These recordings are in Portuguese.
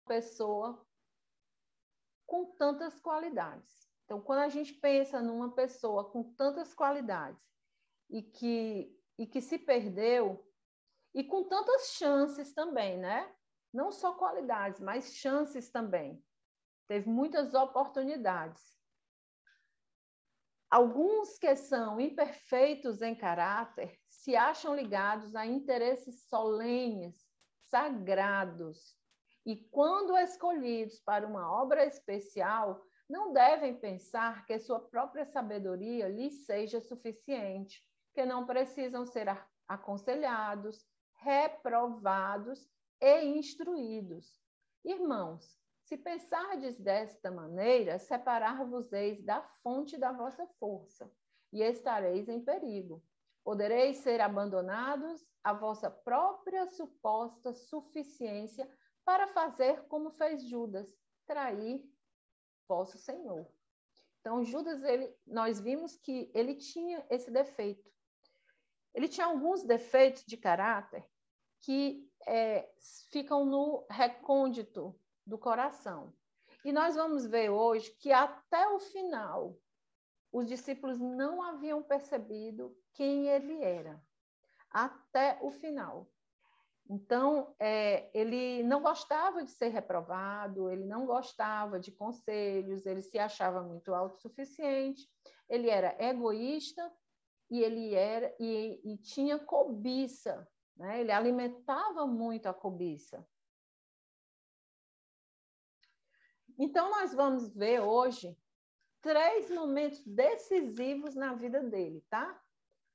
pessoa com tantas qualidades. Então, quando a gente pensa numa pessoa com tantas qualidades e que se perdeu, e com tantas chances também, né? Não só qualidades, mas chances também. Teve muitas oportunidades. Alguns que são imperfeitos em caráter se acham ligados a interesses solenes, sagrados, e quando escolhidos para uma obra especial, não devem pensar que sua própria sabedoria lhes seja suficiente, que não precisam ser aconselhados, reprovados e instruídos. Irmãos, se pensardes desta maneira, separar-vos-eis da fonte da vossa força, e estareis em perigo. Podereis ser abandonados à vossa própria suposta suficiência para fazer como fez Judas, trair vosso Senhor. Então, Judas, nós vimos que ele tinha esse defeito. Ele tinha alguns defeitos de caráter que ficam no recôndito do coração. E nós vamos ver hoje que até o final, os discípulos não haviam percebido quem ele era. Até o final. Então, ele não gostava de ser reprovado, ele não gostava de conselhos, ele se achava muito autossuficiente, ele era egoísta e tinha cobiça, né? Ele alimentava muito a cobiça. Então, nós vamos ver hoje 3 momentos decisivos na vida dele, tá?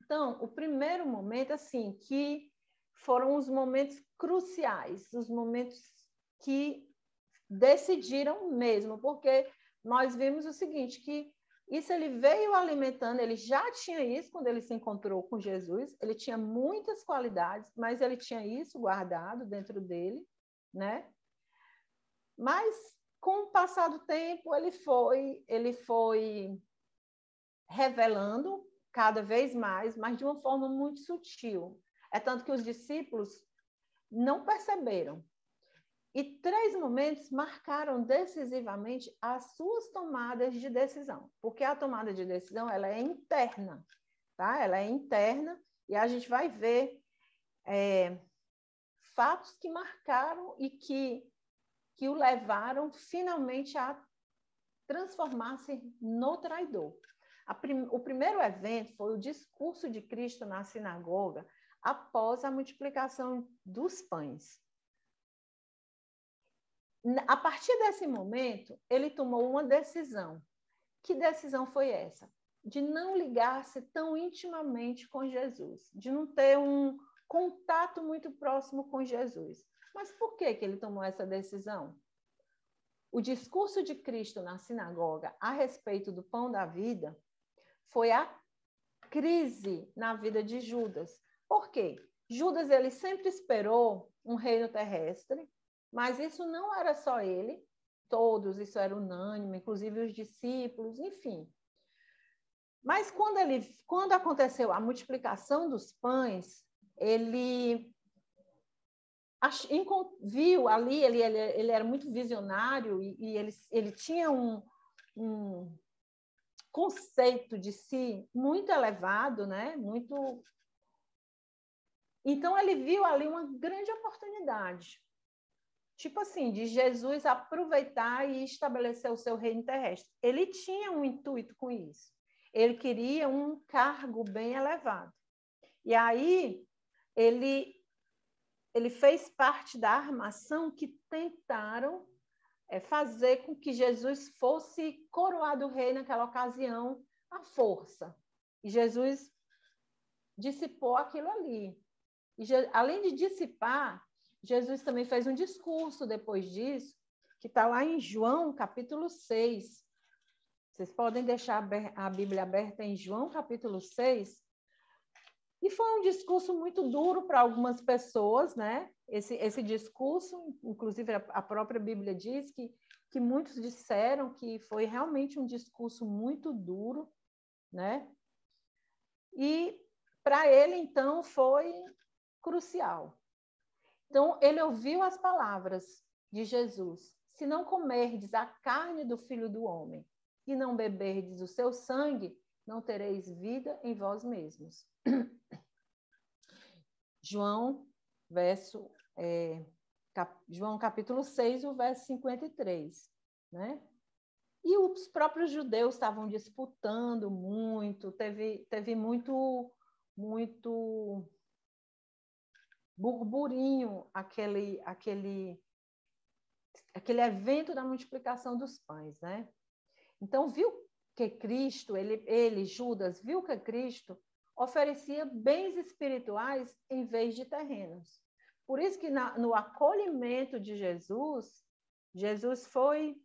Então, o primeiro momento, assim, que foram os momentos cruciais, os momentos que decidiram mesmo, porque nós vimos o seguinte, que isso ele veio alimentando, ele já tinha isso quando ele se encontrou com Jesus, ele tinha muitas qualidades, mas ele tinha isso guardado dentro dele, né? Mas, com o passar do tempo, ele foi revelando cada vez mais, mas de uma forma muito sutil. É tanto que os discípulos não perceberam. E 3 momentos marcaram decisivamente as suas tomadas de decisão, porque a tomada de decisão ela é interna, tá? Ela é interna e a gente vai ver fatos que marcaram e que o levaram finalmente a transformar-se no traidor. O primeiro evento foi o discurso de Cristo na sinagoga após a multiplicação dos pães. A partir desse momento, ele tomou uma decisão. Que decisão foi essa? De não ligar-se tão intimamente com Jesus, de não ter um contato muito próximo com Jesus. Mas por que ele tomou essa decisão? O discurso de Cristo na sinagoga a respeito do pão da vida foi a crise na vida de Judas. Por quê? Judas ele sempre esperou um reino terrestre, mas isso não era só ele, todos, isso era unânime, inclusive os discípulos, enfim. Mas quando aconteceu a multiplicação dos pães, ele viu ali, ele era muito visionário e ele tinha um conceito de si muito elevado, né? Muito. Então ele viu ali uma grande oportunidade, tipo assim, de Jesus aproveitar e estabelecer o seu reino terrestre. Ele tinha um intuito com isso. Ele queria um cargo bem elevado. E aí ele fez parte da armação que tentaram fazer com que Jesus fosse coroado rei naquela ocasião à força. E Jesus dissipou aquilo ali. E além de dissipar, Jesus também fez um discurso depois disso, que está lá em João, capítulo 6. Vocês podem deixar a Bíblia aberta em João, capítulo 6. E foi um discurso muito duro para algumas pessoas, né? Esse discurso, inclusive a própria Bíblia diz que muitos disseram que foi realmente um discurso muito duro, né? E para ele, então, foi crucial. Então, ele ouviu as palavras de Jesus: se não comerdes a carne do Filho do Homem e não beberdes o seu sangue, não tereis vida em vós mesmos. João capítulo 6, o verso 53, né? E os próprios judeus estavam disputando muito, teve muito burburinho aquele evento da multiplicação dos pães, né? Então, viu que Cristo, Judas, viu que Cristo oferecia bens espirituais em vez de terrenos. Por isso que no acolhimento de Jesus, Jesus foi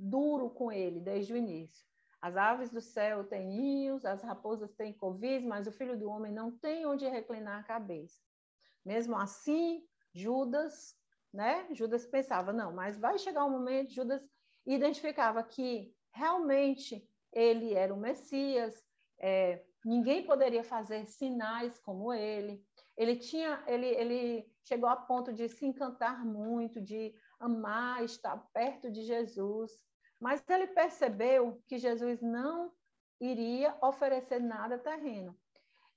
duro com ele desde o início. As aves do céu têm ninhos, as raposas têm covis, mas o Filho do Homem não tem onde reclinar a cabeça. Mesmo assim, Judas, né? Judas pensava, não, mas vai chegar um momento, Judas identificava que realmente ele era o Messias, ninguém poderia fazer sinais como ele. Ele chegou a ponto de se encantar muito, de amar, estar perto de Jesus, mas ele percebeu que Jesus não iria oferecer nada terreno.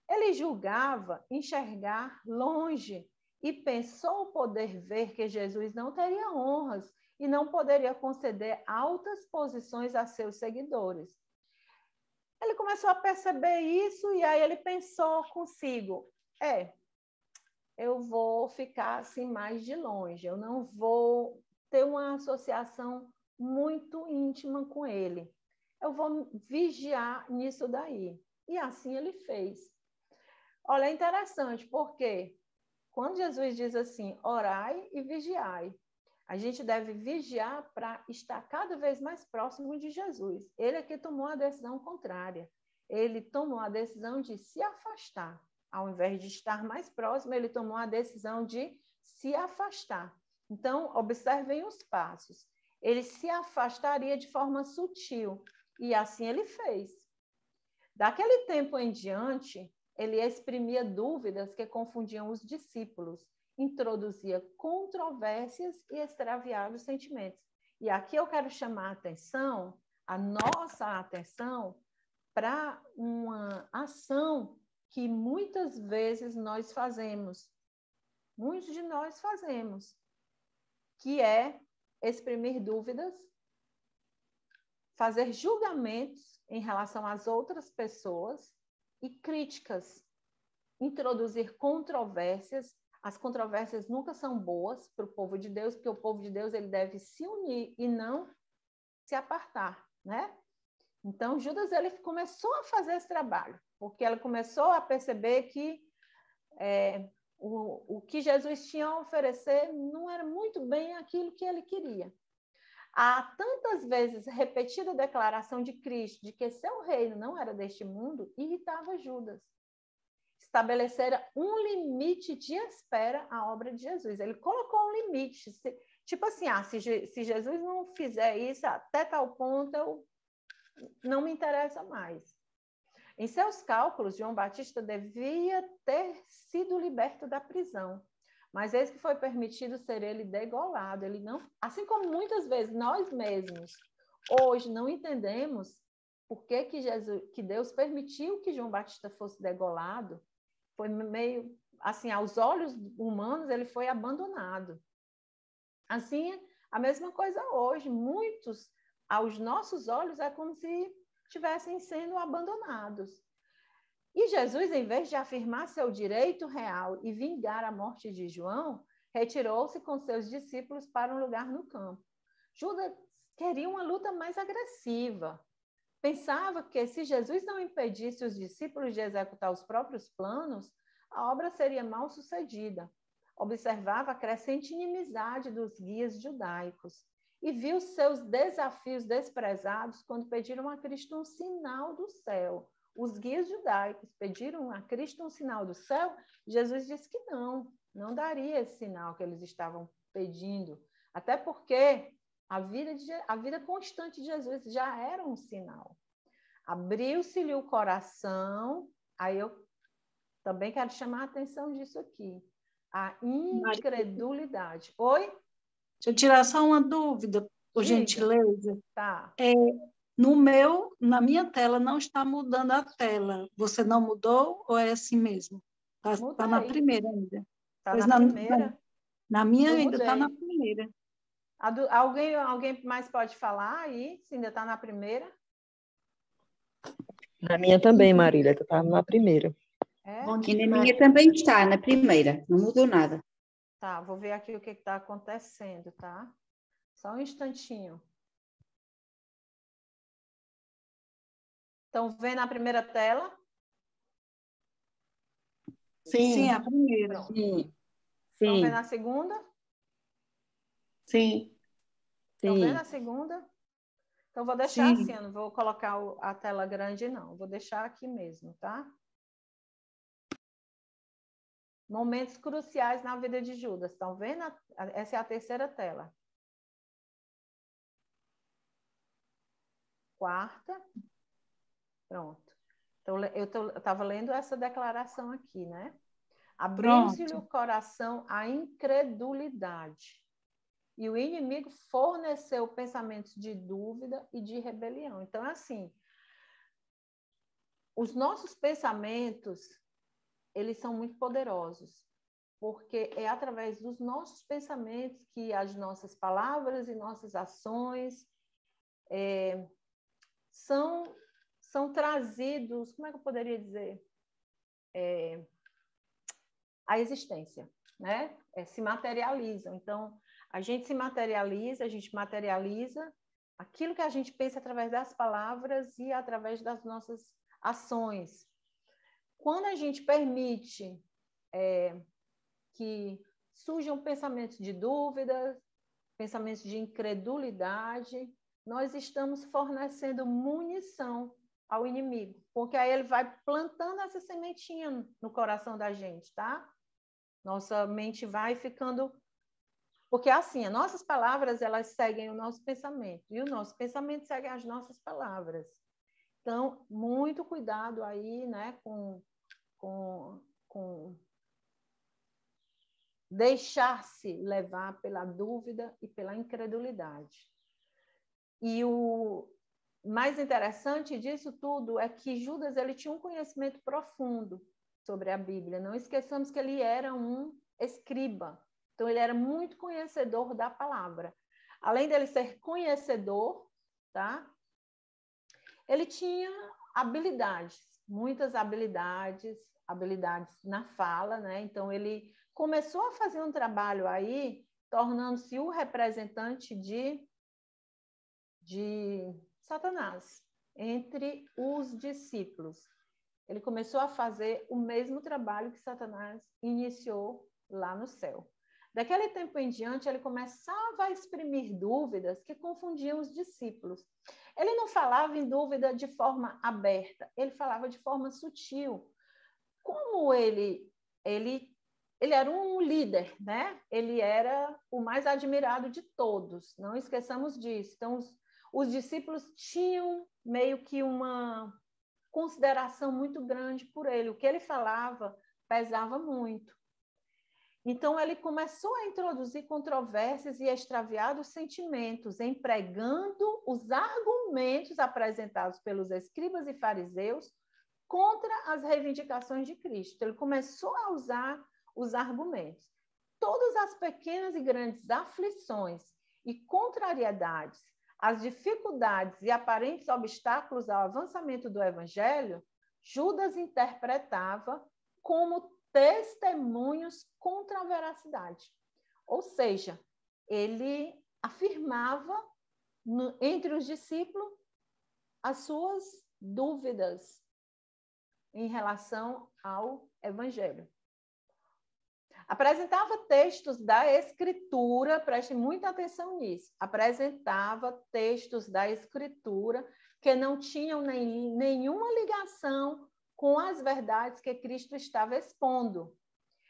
Ele julgava enxergar longe e pensou poder ver que Jesus não teria honras e não poderia conceder altas posições a seus seguidores. Ele começou a perceber isso e aí ele pensou consigo, eu vou ficar assim mais de longe, eu não vou ter uma associação muito íntima com ele. Eu vou vigiar nisso daí. E assim ele fez. Olha, é interessante, porque quando Jesus diz assim, orai e vigiai, a gente deve vigiar para estar cada vez mais próximo de Jesus. Ele é que tomou a decisão contrária. Ele tomou a decisão de se afastar. Ao invés de estar mais próximo, ele tomou a decisão de se afastar. Então, observem os passos. Ele se afastaria de forma sutil, e assim ele fez. Daquele tempo em diante, ele exprimia dúvidas que confundiam os discípulos, introduzia controvérsias e extraviava os sentimentos. E aqui eu quero chamar a nossa atenção, para uma ação que muitas vezes nós fazemos, muitos de nós fazemos, que é exprimir dúvidas, fazer julgamentos em relação às outras pessoas e críticas, introduzir controvérsias. As controvérsias nunca são boas para o povo de Deus, porque o povo de Deus ele deve se unir e não se apartar, né? Então, Judas ele começou a fazer esse trabalho, porque ela começou a perceber que o que Jesus tinha a oferecer não era muito bem aquilo que ele queria. Há tantas vezes repetida a declaração de Cristo de que seu reino não era deste mundo, irritava Judas. Estabelecer um limite de espera à obra de Jesus. Ele colocou um limite, tipo assim, se Jesus não fizer isso até tal ponto, não me interessa mais. Em seus cálculos, João Batista devia ter sido liberto da prisão, mas eis que foi permitido ser ele degolado. Ele não, assim como muitas vezes nós mesmos hoje não entendemos por que Deus permitiu que João Batista fosse degolado, foi meio assim, aos olhos humanos ele foi abandonado. Assim, a mesma coisa hoje, muitos aos nossos olhos é como se estivessem sendo abandonados. E Jesus, em vez de afirmar seu direito real e vingar a morte de João, retirou-se com seus discípulos para um lugar no campo. Judas queria uma luta mais agressiva. Pensava que se Jesus não impedisse os discípulos de executar os próprios planos, a obra seria mal sucedida. Observava a crescente inimizade dos guias judaicos e viu seus desafios desprezados quando pediram a Cristo um sinal do céu. Os guias judaicos pediram a Cristo um sinal do céu, Jesus disse que não daria esse sinal que eles estavam pedindo, até porque a vida constante de Jesus já era um sinal. Abriu-se-lhe o coração, aí eu também quero chamar a atenção disso aqui, a incredulidade. Oi? eu tirar só uma dúvida, por Diga. gentileza. Tá. Na minha tela não está mudando a tela. Você não mudou ou é assim mesmo? Está na Mudei. primeira ainda. Tá Pois na primeira? na minha Eu ainda está na mudei. primeira. Alguém mais pode falar aí? Se ainda está na primeira? Na minha também, Marília, tu estava na primeira. É? E na minha também está, na primeira, não mudou nada. Tá, vou ver aqui o que está acontecendo, tá? Só um instantinho. Estão vendo a primeira tela? Sim, a primeira. Pronto. Sim. Estão Sim. vendo a segunda? Sim. Estão vendo Sim. a segunda? Então, vou deixar Sim. assim, eu não vou colocar a tela grande, não. Vou deixar aqui mesmo, tá? Momentos cruciais na vida de Judas. Estão vendo? Essa é a terceira tela. Quarta. Pronto. Então, eu estava lendo essa declaração aqui, né? Abriu-se-lhe o coração à incredulidade. E o inimigo forneceu pensamentos de dúvida e de rebelião. Então, assim, os nossos pensamentos, eles são muito poderosos, porque é através dos nossos pensamentos que as nossas palavras e nossas ações são trazidos, como é que eu poderia dizer? À existência, né? Se materializam. Então, a gente se materializa, a gente materializa aquilo que a gente pensa através das palavras e através das nossas ações. Quando a gente permite que surjam pensamentos de dúvida, pensamentos de incredulidade, nós estamos fornecendo munição ao inimigo, porque aí ele vai plantando essa sementinha no coração da gente, tá? Nossa mente vai ficando... Porque assim, as nossas palavras, elas seguem o nosso pensamento, e o nosso pensamento segue as nossas palavras. Então, muito cuidado aí, né, com deixar-se levar pela dúvida e pela incredulidade. E o mais interessante disso tudo é que Judas, ele tinha um conhecimento profundo sobre a Bíblia. Não esqueçamos que ele era um escriba. Então, ele era muito conhecedor da palavra. Além dele ser conhecedor, tá? Ele tinha habilidades, muitas habilidades na fala, né? Então, ele começou a fazer um trabalho aí, tornando-se o representante de Satanás entre os discípulos. Ele começou a fazer o mesmo trabalho que Satanás iniciou lá no céu. Daquele tempo em diante, ele começava a exprimir dúvidas que confundiam os discípulos. Ele não falava em dúvida de forma aberta, ele falava de forma sutil. Como ele era um líder, né? Ele era o mais admirado de todos, não esqueçamos disso. Então, os discípulos tinham meio que uma consideração muito grande por ele. O que ele falava pesava muito. Então, ele começou a introduzir controvérsias e extraviados sentimentos, empregando os argumentos apresentados pelos escribas e fariseus contra as reivindicações de Cristo. Ele começou a usar os argumentos. Todas as pequenas e grandes aflições e contrariedades, as dificuldades e aparentes obstáculos ao avançamento do Evangelho, Judas interpretava como testemunhos contra a veracidade. Ou seja, ele afirmava entre os discípulos as suas dúvidas em relação ao Evangelho. Apresentava textos da Escritura, prestem muita atenção nisso, apresentava textos da Escritura que não tinham nenhuma ligação com as verdades que Cristo estava expondo.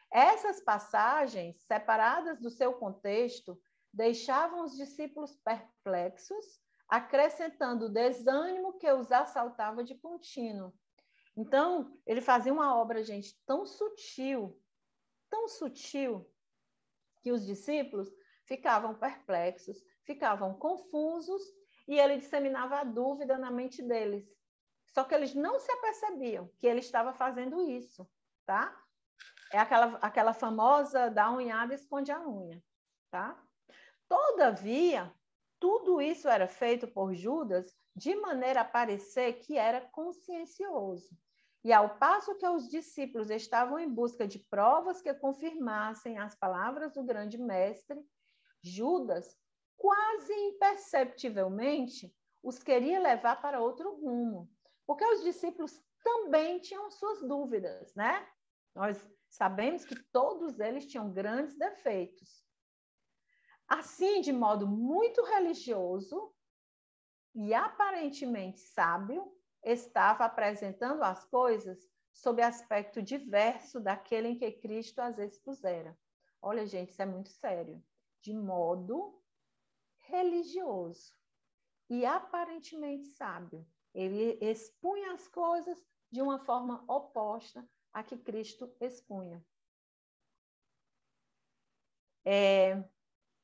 Essas passagens, separadas do seu contexto, deixavam os discípulos perplexos, acrescentando o desânimo que os assaltava de contínuo. Então, ele fazia uma obra, gente, tão sutil, que os discípulos ficavam perplexos, ficavam confusos, e ele disseminava a dúvida na mente deles. Só que eles não se apercebiam que ele estava fazendo isso, tá? É aquela famosa da unhada esconde a unha, tá? Todavia, tudo isso era feito por Judas de maneira a parecer que era consciencioso. E ao passo que os discípulos estavam em busca de provas que confirmassem as palavras do grande mestre, Judas, quase imperceptivelmente, os queria levar para outro rumo, porque os discípulos também tinham suas dúvidas, né? Nós sabemos que todos eles tinham grandes defeitos. Assim, de modo muito religioso e aparentemente sábio, estava apresentando as coisas sob aspecto diverso daquele em que Cristo as expusera. Olha, gente, isso é muito sério. De modo religioso e aparentemente sábio. Ele expunha as coisas de uma forma oposta à que Cristo expunha.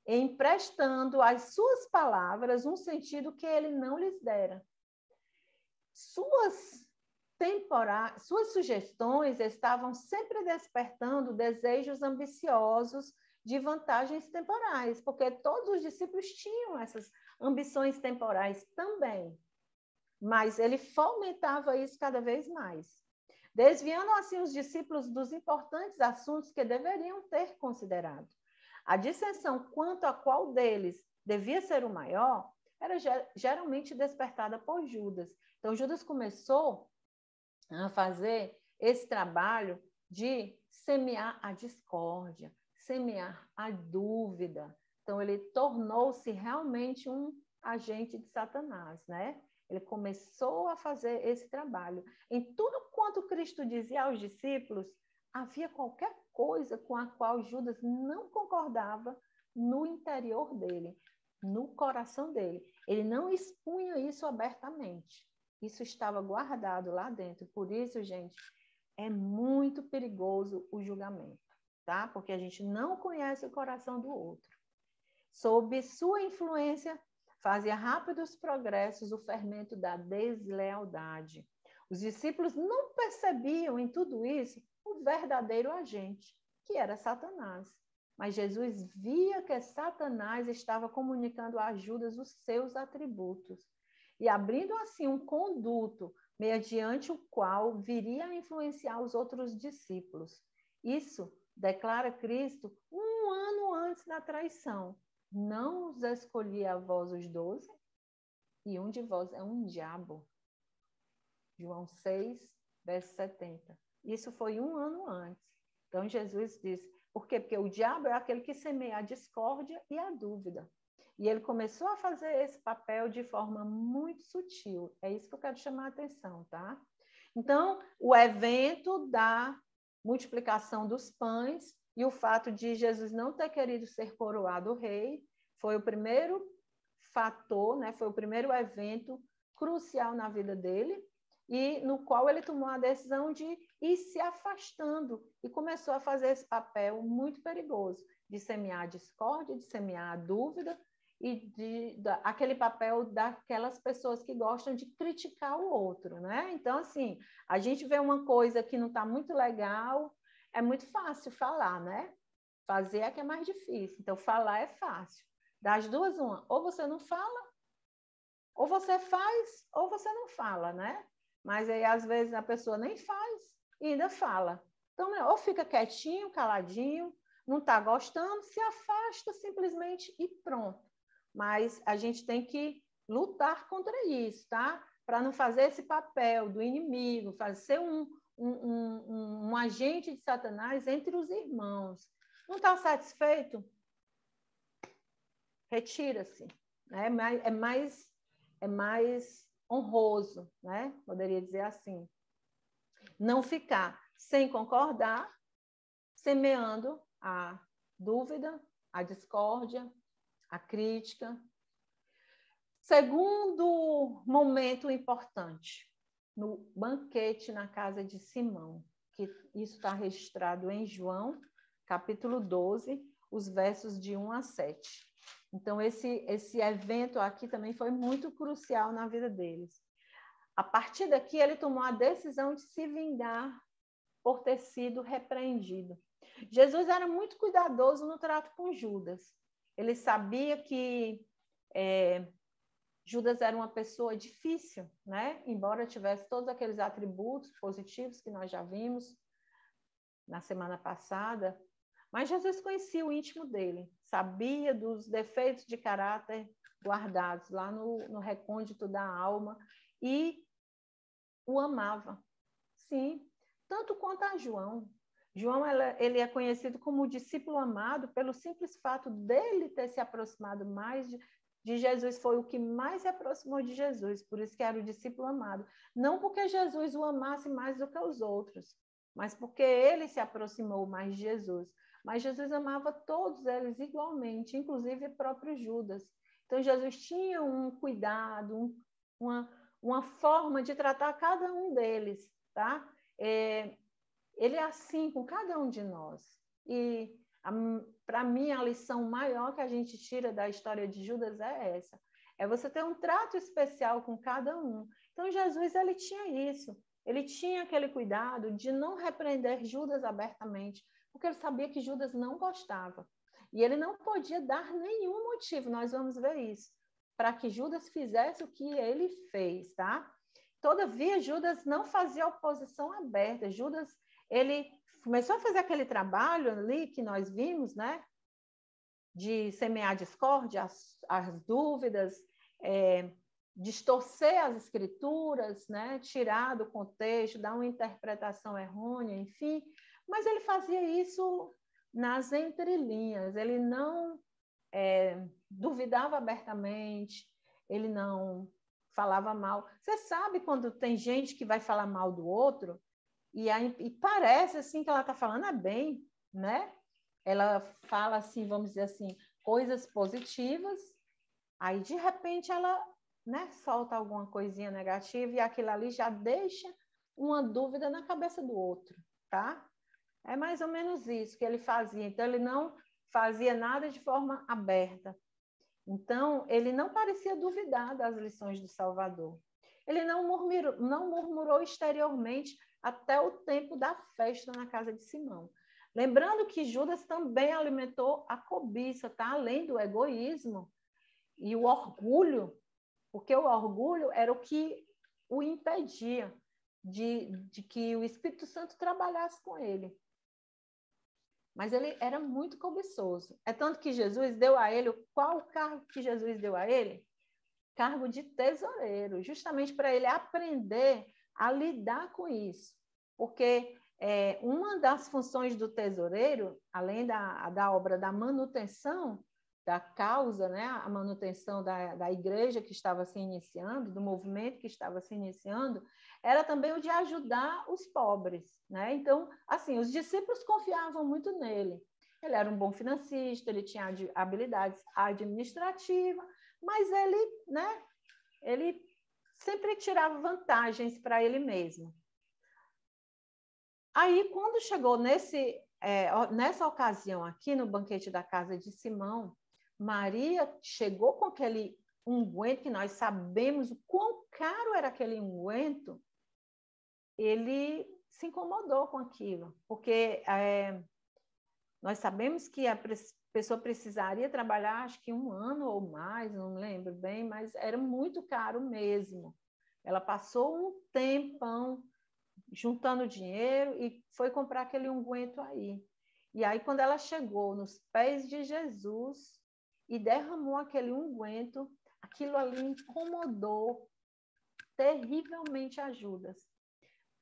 Emprestando às suas palavras um sentido que ele não lhes dera. Suas sugestões estavam sempre despertando desejos ambiciosos de vantagens temporais, porque todos os discípulos tinham essas ambições temporais também. Mas ele fomentava isso cada vez mais, desviando assim os discípulos dos importantes assuntos que deveriam ter considerado. A dissensão quanto a qual deles devia ser o maior era geralmente despertada por Judas. Então, Judas começou a fazer esse trabalho de semear a discórdia, semear a dúvida. Então, ele tornou-se realmente um agente de Satanás, né? Ele começou a fazer esse trabalho. Em tudo quanto Cristo dizia aos discípulos, havia qualquer coisa com a qual Judas não concordava no interior dele, no coração dele. Ele não expunha isso abertamente. Isso estava guardado lá dentro. Por isso, gente, é muito perigoso o julgamento, tá? Porque a gente não conhece o coração do outro. Sob sua influência, fazia rápidos progressos o fermento da deslealdade. Os discípulos não percebiam em tudo isso o verdadeiro agente, que era Satanás. Mas Jesus via que Satanás estava comunicando a Judas os seus atributos e abrindo assim um conduto mediante o qual viria a influenciar os outros discípulos. Isso declara Cristo 1 ano antes da traição. Não os escolhi a vós os 12, e um de vós é um diabo. João 6, verso 70. Isso foi 1 ano antes. Então, Jesus disse, por quê? Porque o diabo é aquele que semeia a discórdia e a dúvida. E ele começou a fazer esse papel de forma muito sutil. É isso que eu quero chamar a atenção, tá? Então, o evento da multiplicação dos pães e o fato de Jesus não ter querido ser coroado rei foi o primeiro fator, né? Foi o primeiro evento crucial na vida dele e no qual ele tomou a decisão de ir se afastando e começou a fazer esse papel muito perigoso de semear a discórdia, de semear a dúvida e aquele papel daquelas pessoas que gostam de criticar o outro, né? Então, assim, a gente vê uma coisa que não está muito legal, é muito fácil falar, né? Fazer é que é mais difícil. Então, falar é fácil. Das duas, uma. Ou você não fala, ou você faz, ou você não fala, né? Mas aí, às vezes, a pessoa nem faz e ainda fala. Então, ou fica quietinho, caladinho, não está gostando, se afasta simplesmente e pronto. Mas a gente tem que lutar contra isso, tá? Para não fazer esse papel do inimigo, ser um agente de Satanás entre os irmãos. Não está satisfeito? Retira-se. Né? É mais honroso, né? Poderia dizer assim. Não ficar sem concordar, semeando a dúvida, a discórdia, a crítica. Segundo momento importante, no banquete na casa de Simão, que isso está registrado em João, capítulo 12, os versos de 1 a 7. Então, esse evento aqui também foi muito crucial na vida deles. A partir daqui, ele tomou a decisão de se vingar por ter sido repreendido. Jesus era muito cuidadoso no trato com Judas. Ele sabia que Judas era uma pessoa difícil, né? Embora tivesse todos aqueles atributos positivos que nós já vimos na semana passada, mas Jesus conhecia o íntimo dele, sabia dos defeitos de caráter guardados lá no recôndito da alma e o amava. Sim, tanto quanto a João. João, ele é conhecido como o discípulo amado pelo simples fato dele ter se aproximado mais de Jesus, foi o que mais se aproximou de Jesus, por isso que era o discípulo amado. Não porque Jesus o amasse mais do que os outros, mas porque ele se aproximou mais de Jesus. Mas Jesus amava todos eles igualmente, inclusive o próprio Judas. Então, Jesus tinha um cuidado, uma forma de tratar cada um deles, tá? Ele é assim com cada um de nós. E, para mim, a lição maior que a gente tira da história de Judas é essa. É você ter um trato especial com cada um. Então, Jesus, ele tinha isso. Ele tinha aquele cuidado de não repreender Judas abertamente, porque ele sabia que Judas não gostava. E ele não podia dar nenhum motivo, nós vamos ver isso, para que Judas fizesse o que ele fez, tá? Todavia, Judas não fazia oposição aberta. Judas, ele começou a fazer aquele trabalho ali que nós vimos, né? De semear discórdia, as dúvidas, distorcer as escrituras, né? Tirar do contexto, dar uma interpretação errônea, enfim. Mas ele fazia isso nas entrelinhas. Ele não duvidava abertamente, ele não falava mal. Você sabe quando tem gente que vai falar mal do outro e parece assim que ela está falando bem, né? Ela fala assim, vamos dizer assim, coisas positivas, aí de repente ela, né, solta alguma coisinha negativa e aquilo ali já deixa uma dúvida na cabeça do outro, tá? É mais ou menos isso que ele fazia. Então, ele não fazia nada de forma aberta. Então, ele não parecia duvidar das lições do Salvador. Ele não murmurou exteriormente até o tempo da festa na casa de Simão. Lembrando que Judas também alimentou a cobiça, tá? Além do egoísmo e o orgulho, porque o orgulho era o que o impedia de que o Espírito Santo trabalhasse com ele. Mas ele era muito cobiçoso. É tanto que Jesus deu a ele, qual o cargo que Jesus deu a ele? Cargo de tesoureiro, justamente para ele aprender a lidar com isso. Porque uma das funções do tesoureiro, além da obra da manutenção da causa, né, a manutenção da igreja que estava se iniciando, do movimento que estava se iniciando, era também o de ajudar os pobres, né? Então, assim, os discípulos confiavam muito nele. Ele era um bom financista, ele tinha habilidades administrativas, mas ele, né, ele sempre tirava vantagens para ele mesmo. Aí, quando chegou nessa ocasião aqui, no banquete da casa de Simão, Maria chegou com aquele unguento, que nós sabemos o quão caro era aquele unguento, ele se incomodou com aquilo, porque nós sabemos que a pessoa precisaria trabalhar, acho que 1 ano ou mais, não me lembro bem, mas era muito caro mesmo. Ela passou um tempão juntando dinheiro e foi comprar aquele unguento aí. E aí, quando ela chegou nos pés de Jesus e derramou aquele unguento, aquilo ali incomodou terrivelmente a Judas.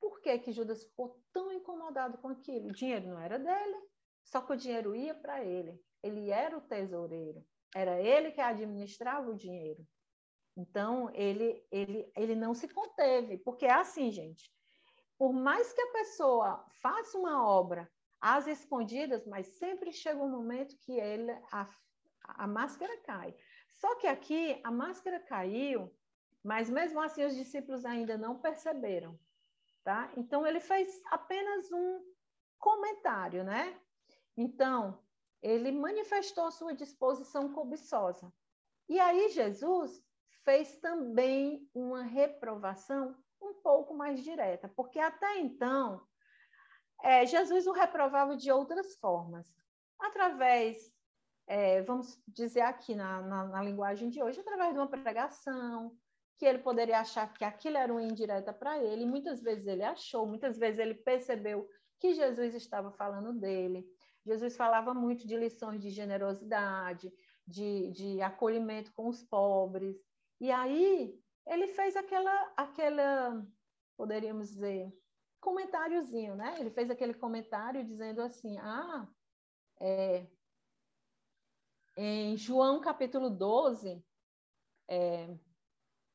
Por que que Judas ficou tão incomodado com aquilo? O dinheiro não era dele, só que o dinheiro ia para ele. Ele era o tesoureiro. Era ele que administrava o dinheiro. Então, ele não se conteve. Porque é assim, gente. Por mais que a pessoa faça uma obra às escondidas, mas sempre chega um momento que a máscara cai. Só que aqui a máscara caiu, mas mesmo assim os discípulos ainda não perceberam. Tá? Então, ele fez apenas um comentário, né? Então, ele manifestou sua disposição cobiçosa. E aí Jesus fez também uma reprovação um pouco mais direta, porque até então Jesus o reprovava de outras formas, através, vamos dizer aqui na linguagem de hoje, através de uma pregação, que ele poderia achar que aquilo era uma indireta para ele, e muitas vezes ele achou, muitas vezes ele percebeu que Jesus estava falando dele. Jesus falava muito de lições de generosidade, de acolhimento com os pobres, e aí ele fez aquela poderíamos dizer, comentáriozinho, né? Ele fez aquele comentário dizendo assim, em João capítulo 12,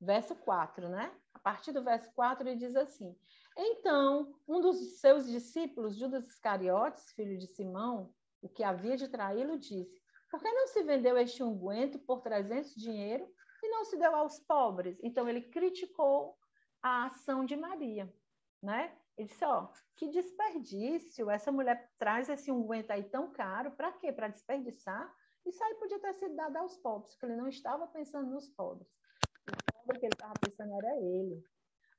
verso 4, né? A partir do verso 4, ele diz assim: então, um dos seus discípulos, Judas Iscariotes, filho de Simão, o que havia de traí-lo, disse: por que não se vendeu este unguento por 300 dinheiro e não se deu aos pobres? Então, ele criticou a ação de Maria, né? Ele disse, que desperdício, essa mulher traz esse unguento aí tão caro, para quê? Para desperdiçar? Isso aí podia ter sido dado aos pobres, porque ele não estava pensando nos pobres. O pobre que ele estava pensando era ele.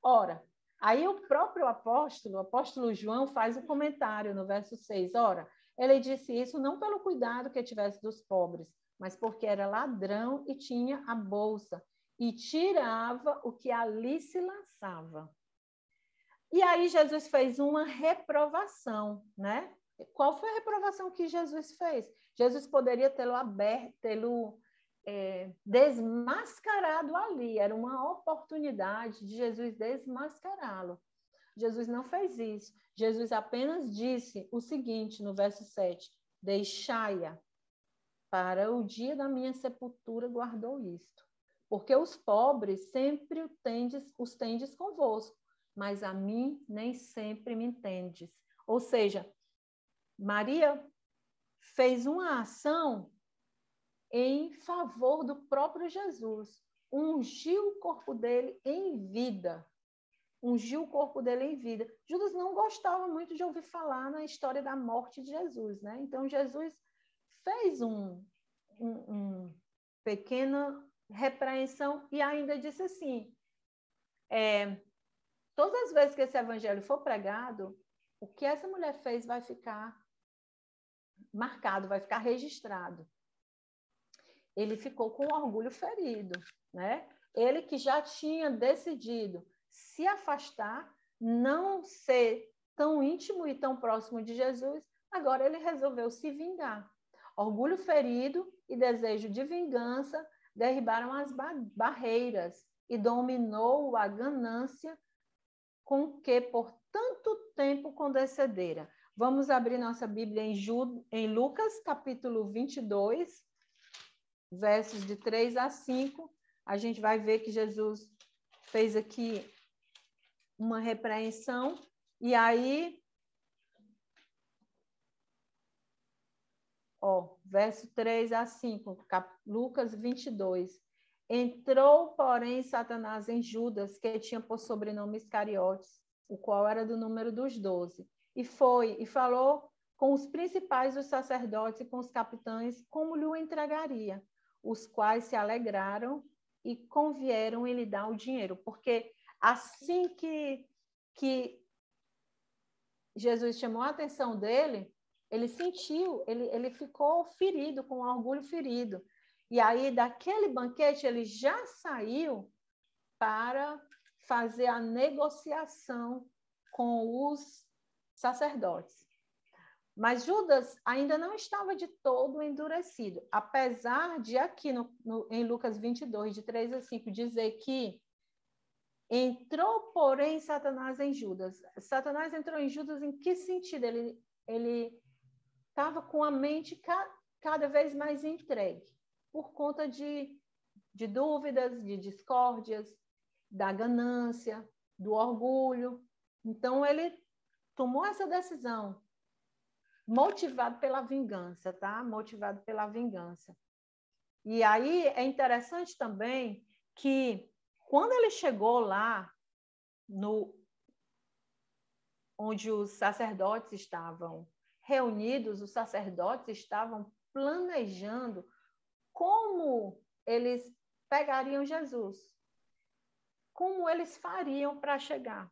Ora, aí o próprio apóstolo, o apóstolo João, faz um comentário no verso 6. Ora, ele disse isso não pelo cuidado que tivesse dos pobres, mas porque era ladrão e tinha a bolsa, e tirava o que ali se lançava. E aí Jesus fez uma reprovação, né? Qual foi a reprovação que Jesus fez? Jesus poderia tê-lo desmascarado ali, era uma oportunidade de Jesus desmascará-lo. Jesus não fez isso. Jesus apenas disse o seguinte no verso 7: deixai-a, para o dia da minha sepultura guardou isto. Porque os pobres sempre os tendes convosco, mas a mim nem sempre me entendes. Ou seja, Maria fez uma ação em favor do próprio Jesus, ungiu o corpo dele em vida. Ungiu o corpo dele em vida. Judas não gostava muito de ouvir falar na história da morte de Jesus, né? Então, Jesus fez uma pequena repreensão e ainda disse assim, todas as vezes que esse evangelho for pregado, o que essa mulher fez vai ficar marcado, vai ficar registrado. Ele ficou com orgulho ferido, né? Ele que já tinha decidido se afastar, não ser tão íntimo e tão próximo de Jesus, agora ele resolveu se vingar. Orgulho ferido e desejo de vingança derribaram as barreiras e dominou a ganância com que por tanto tempo condescendera. Vamos abrir nossa Bíblia em Lucas, capítulo 22, versos de 3 a 5. A gente vai ver que Jesus fez aqui uma repreensão, e aí, verso 3 a 5, Lucas 22. Entrou, porém, Satanás em Judas, que tinha por sobrenome Iscariotes, o qual era do número dos 12. E foi, e falou com os principais dos sacerdotes e com os capitães, como lhe o entregaria, os quais se alegraram e convieram em lhe dar o dinheiro. Porque assim que Jesus chamou a atenção dele, ele sentiu, ele ficou ferido, com orgulho ferido. E aí, daquele banquete, ele já saiu para fazer a negociação com os sacerdotes. Mas Judas ainda não estava de todo endurecido, apesar de aqui em Lucas 22, de 3 a 5, dizer que entrou, porém, Satanás em Judas. Satanás entrou em Judas em que sentido? Ele estava com a mente cada vez mais entregue, por conta de dúvidas, de discórdias, da ganância, do orgulho. Então, ele tomou essa decisão, motivado pela vingança, tá? Motivado pela vingança. E aí é interessante também que, quando ele chegou lá, onde os sacerdotes estavam reunidos, os sacerdotes estavam planejando como eles pegariam Jesus, como eles fariam para chegar.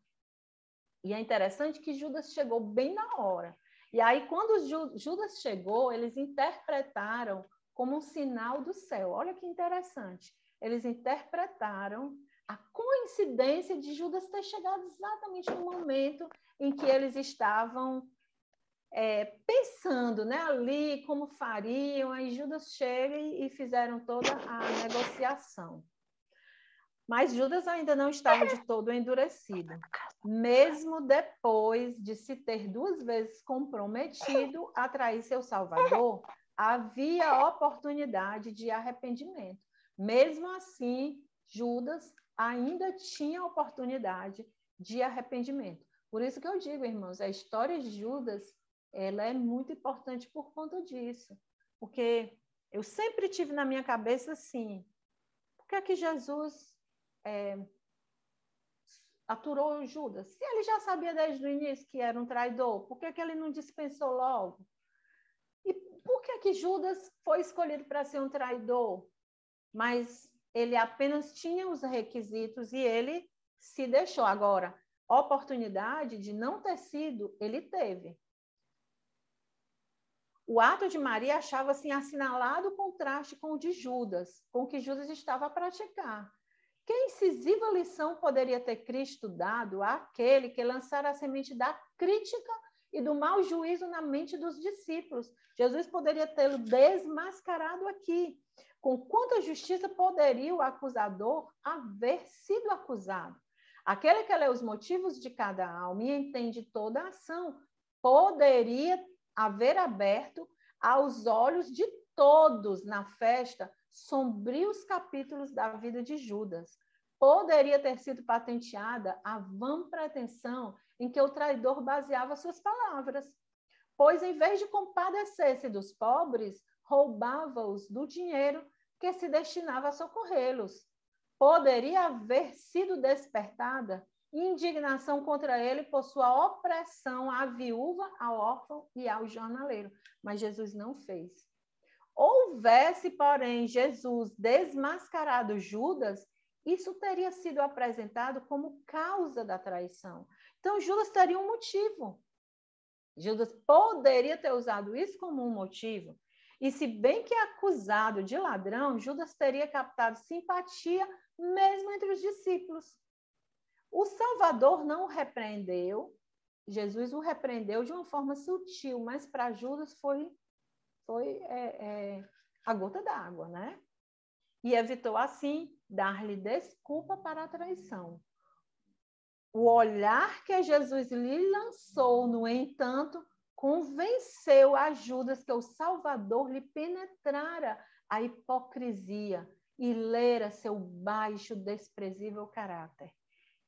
E é interessante que Judas chegou bem na hora. E aí, quando Judas chegou, eles interpretaram como um sinal do céu. Olha que interessante. Eles interpretaram a coincidência de Judas ter chegado exatamente no momento em que eles estavam pensando, né, ali como fariam. Aí Judas chega e fizeram toda a negociação. Mas Judas ainda não estava de todo endurecido. Mesmo depois de se ter 2 vezes comprometido a trair seu Salvador, havia oportunidade de arrependimento. Mesmo assim, Judas ainda tinha oportunidade de arrependimento. Por isso que eu digo, irmãos, a história de Judas, ela é muito importante por conta disso. Porque eu sempre tive na minha cabeça assim, por que é que Jesus aturou Judas? Se ele já sabia desde o início que era um traidor, por que ele não dispensou logo? E por que Judas foi escolhido para ser um traidor? Mas ele apenas tinha os requisitos e ele se deixou. Agora, oportunidade de não ter sido, ele teve. O ato de Maria achava-se assinalado o contraste com o de Judas, com o que Judas estava a praticar. Que incisiva lição poderia ter Cristo dado àquele que lançara a semente da crítica e do mau juízo na mente dos discípulos? Jesus poderia tê-lo desmascarado aqui. Com quanta justiça poderia o acusador haver sido acusado? Aquele que lê os motivos de cada alma e entende toda a ação, poderia haver aberto aos olhos de todos na festa sombrios capítulos da vida de Judas. Poderia ter sido patenteada a vã pretensão em que o traidor baseava suas palavras, pois em vez de compadecer-se dos pobres, roubava-os do dinheiro que se destinava a socorrê-los. Poderia haver sido despertada indignação contra ele por sua opressão à viúva, ao órfão e ao jornaleiro, mas Jesus não fez. Houvesse, porém, Jesus desmascarado Judas, isso teria sido apresentado como causa da traição. Então, Judas teria um motivo. Judas poderia ter usado isso como um motivo. E se bem que é acusado de ladrão, Judas teria captado simpatia mesmo entre os discípulos. O Salvador não o repreendeu, Jesus o repreendeu de uma forma sutil, mas para Judas foi a gota d'água, né? E evitou, assim, dar-lhe desculpa para a traição. O olhar que Jesus lhe lançou, no entanto, convenceu a Judas que o Salvador lhe penetrara a hipocrisia e lera seu baixo, desprezível caráter.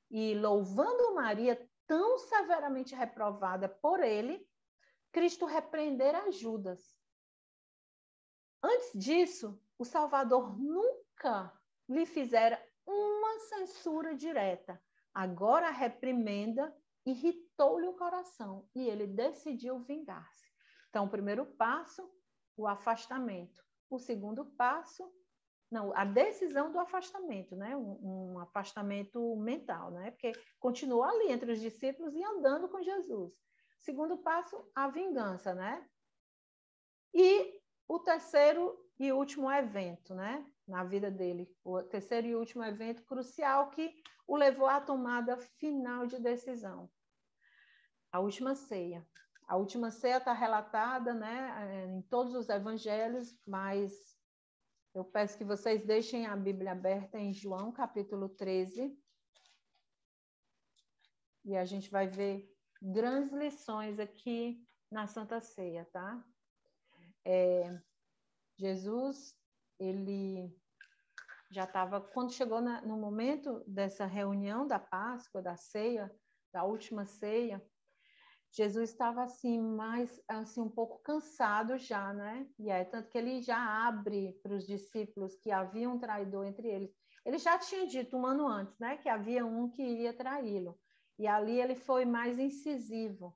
E louvando Maria, tão severamente reprovada por ele, Cristo repreendera Judas. Antes disso, o Salvador nunca lhe fizera uma censura direta. Agora a reprimenda irritou-lhe o coração e ele decidiu vingar-se. Então, o primeiro passo, o afastamento. O segundo passo, a decisão do afastamento, né? Um afastamento mental, né? Porque continuou ali entre os discípulos e andando com Jesus. Segundo passo, a vingança, né? E o terceiro e último evento, né? Na vida dele, o terceiro e último evento crucial que o levou à tomada final de decisão. A última ceia. A última ceia está relatada, né, em todos os evangelhos, mas eu peço que vocês deixem a Bíblia aberta em João, capítulo 13. E a gente vai ver grandes lições aqui na Santa Ceia, tá? Jesus, ele já estava, quando chegou no momento dessa reunião da Páscoa, da ceia, da última ceia, Jesus estava assim, um pouco cansado já, né? E aí, tanto que ele já abre para os discípulos que havia um traidor entre eles. Ele já tinha dito um ano antes, né? Que havia um que iria traí-lo. E ali ele foi mais incisivo.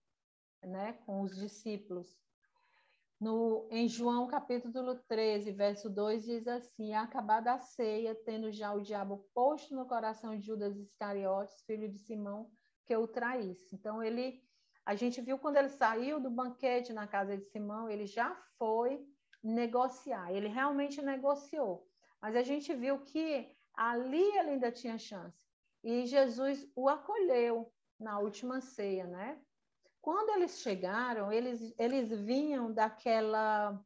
né, com os discípulos. Em João capítulo 13, verso 2, diz assim: acabada a ceia, tendo já o diabo posto no coração de Judas Iscariotes, filho de Simão, que o traísse. Então, a gente viu quando ele saiu do banquete na casa de Simão, ele já foi negociar, ele realmente negociou. Mas a gente viu que ali ele ainda tinha chance. E Jesus o acolheu na última ceia, né? Quando eles chegaram, eles vinham daquela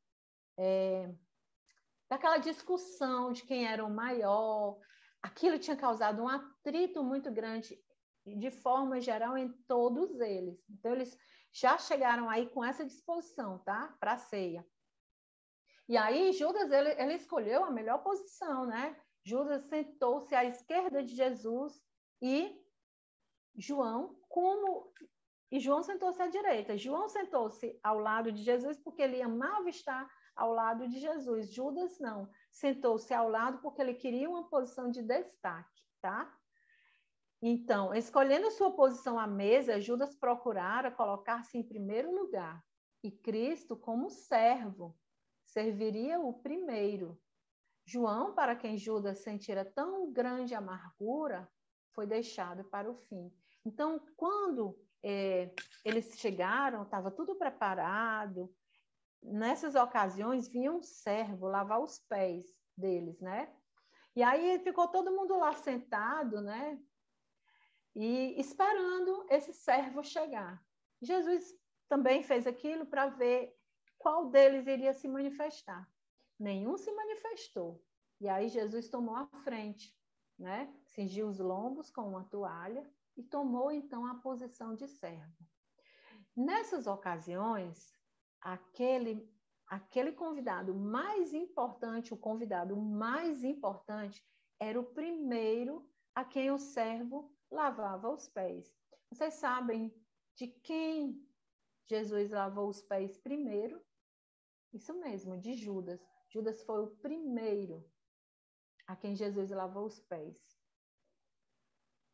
discussão de quem era o maior. Aquilo tinha causado um atrito muito grande, de forma geral, em todos eles. Então, eles já chegaram aí com essa disposição, tá? Para a ceia. E aí, Judas, ele escolheu a melhor posição, né? Judas sentou-se à esquerda de Jesus e João sentou-se à direita. João sentou-se ao lado de Jesus porque ele amava estar ao lado de Jesus. Judas não. Sentou-se ao lado porque ele queria uma posição de destaque, tá? Então, escolhendo sua posição à mesa, Judas procurara colocar-se em primeiro lugar. E Cristo, como servo, serviria o primeiro. João, para quem Judas sentira tão grande amargura, foi deixado para o fim. Então, quando eles chegaram, estava tudo preparado. Nessas ocasiões, vinha um servo lavar os pés deles, né? E aí ficou todo mundo lá sentado, né? E esperando esse servo chegar. Jesus também fez aquilo para ver qual deles iria se manifestar. Nenhum se manifestou. E aí Jesus tomou a frente, né? Cingiu os lombos com uma toalha e tomou, então, a posição de servo. Nessas ocasiões, aquele convidado mais importante, o convidado mais importante, era o primeiro a quem o servo lavava os pés. Vocês sabem de quem Jesus lavou os pés primeiro? Isso mesmo, de Judas. Judas foi o primeiro a quem Jesus lavou os pés.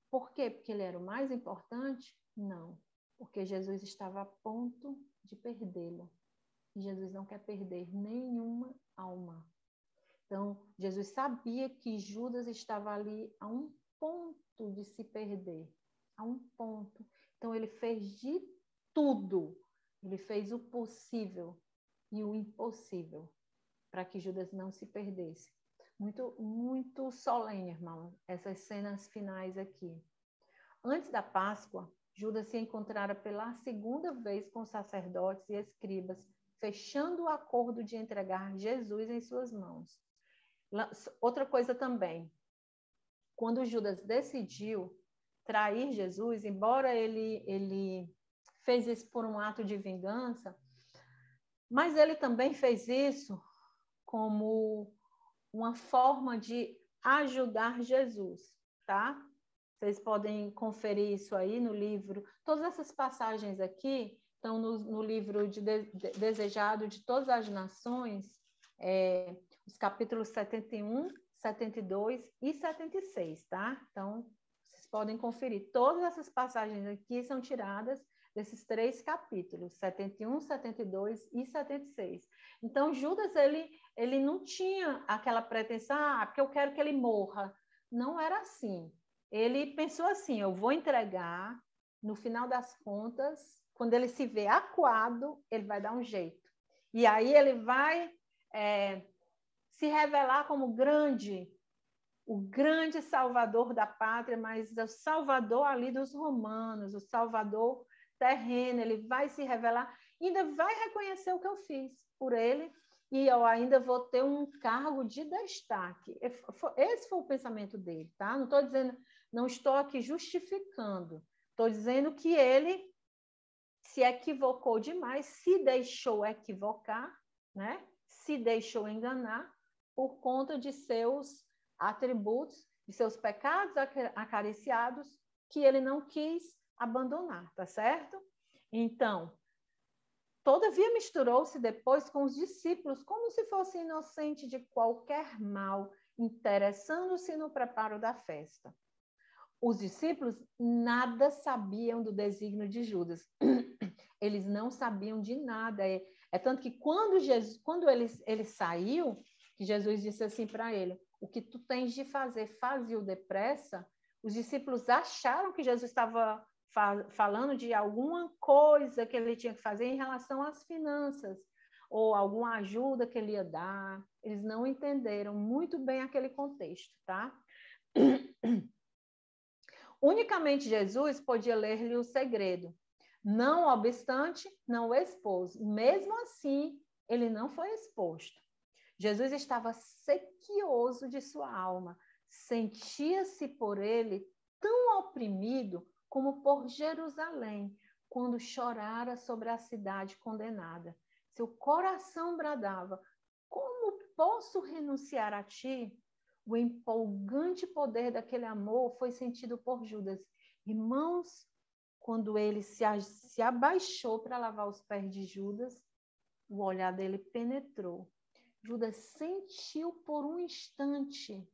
Por quê? Porque ele era o mais importante? Não. Porque Jesus estava a ponto de perdê-lo. E Jesus não quer perder nenhuma alma. Então, Jesus sabia que Judas estava ali a um ponto de se perder. A um ponto. Então, ele fez de tudo. Ele fez o possível e o impossível para que Judas não se perdesse. Muito, muito solene, irmão, essas cenas finais aqui. Antes da Páscoa, Judas se encontrara pela segunda vez com os sacerdotes e escribas, fechando o acordo de entregar Jesus em suas mãos. Outra coisa também, quando Judas decidiu trair Jesus, embora ele fez isso por um ato de vingança, mas ele também fez isso como uma forma de ajudar Jesus, tá? Vocês podem conferir isso aí no livro. Todas essas passagens aqui estão no livro Desejado de Todas as Nações, os capítulos 71, 72 e 76, tá? Então, vocês podem conferir. Todas essas passagens aqui são tiradas desses 3 capítulos, 71, 72 e 76. Então, Judas, ele não tinha aquela pretensão, porque eu quero que ele morra. Não era assim. Ele pensou assim, eu vou entregar, no final das contas, quando ele se vê acuado, ele vai dar um jeito. E aí ele vai se revelar como o grande salvador da pátria, mas o salvador ali dos romanos, o salvador terreno, ele vai se revelar, ainda vai reconhecer o que eu fiz por ele, e eu ainda vou ter um cargo de destaque. Esse foi o pensamento dele, tá? Não estou aqui justificando, estou dizendo que ele se equivocou demais, se deixou equivocar, né? Se deixou enganar por conta de seus atributos, de seus pecados acariciados, que ele não quis abandonar, tá certo? Então, todavia misturou-se depois com os discípulos, como se fosse inocente de qualquer mal, interessando-se no preparo da festa. Os discípulos nada sabiam do desígnio de Judas. Eles não sabiam de nada. É tanto que quando ele saiu, que Jesus disse assim para ele, o que tu tens de fazer, faze-o depressa. Os discípulos acharam que Jesus estava falando de alguma coisa que ele tinha que fazer em relação às finanças, ou alguma ajuda que ele ia dar. Eles não entenderam muito bem aquele contexto, tá? Unicamente Jesus podia ler-lhe o segredo. Não obstante, não o expôs. Mesmo assim, ele não foi exposto. Jesus estava sequioso de sua alma. Sentia-se por ele tão oprimido como por Jerusalém, quando chorara sobre a cidade condenada. Seu coração bradava: como posso renunciar a ti? O empolgante poder daquele amor foi sentido por Judas. Irmãos, quando ele se abaixou para lavar os pés de Judas, o olhar dele penetrou. Judas sentiu por um instante,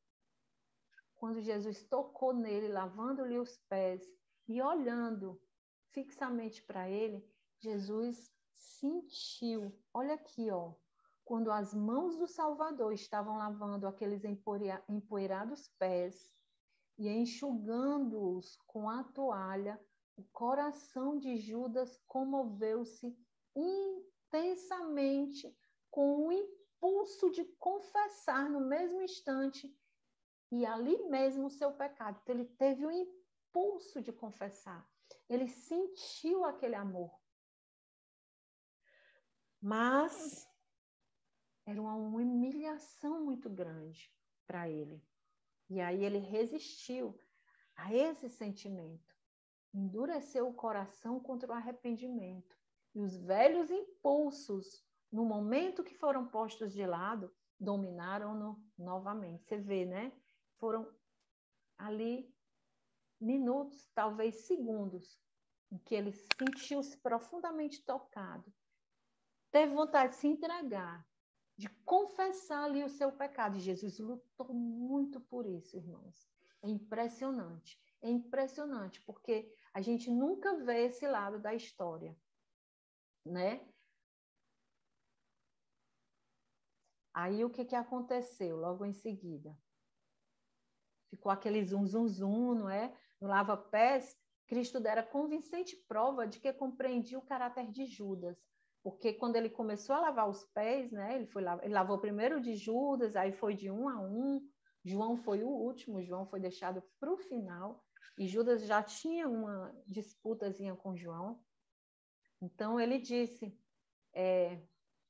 quando Jesus tocou nele, lavando-lhe os pés e olhando fixamente para ele, Jesus sentiu, olha aqui, ó, quando as mãos do Salvador estavam lavando aqueles empoeirados pés e enxugando-os com a toalha, o coração de Judas comoveu-se intensamente com o impulso de confessar no mesmo instante e ali mesmo o seu pecado. Então, ele teve o impulso de confessar. Ele sentiu aquele amor. Mas era uma humilhação muito grande para ele. E aí ele resistiu a esse sentimento. Endureceu o coração contra o arrependimento. E os velhos impulsos, no momento que foram postos de lado, dominaram-no novamente. Você vê, né? Foram ali minutos, talvez segundos, em que ele sentiu-se profundamente tocado. Teve vontade de se entregar, de confessar ali o seu pecado. E Jesus lutou muito por isso, irmãos. É impressionante, porque a gente nunca vê esse lado da história, né? Aí o que aconteceu logo em seguida? Ficou aquele zum, zum, zum, não é? No lava-pés, Cristo dera convincente prova de que compreendia o caráter de Judas. Porque quando ele começou a lavar os pés, né? Ele lavou primeiro de Judas, aí foi de um a um. João foi o último, João foi deixado para o final. E Judas já tinha uma disputazinha com João. Então ele disse,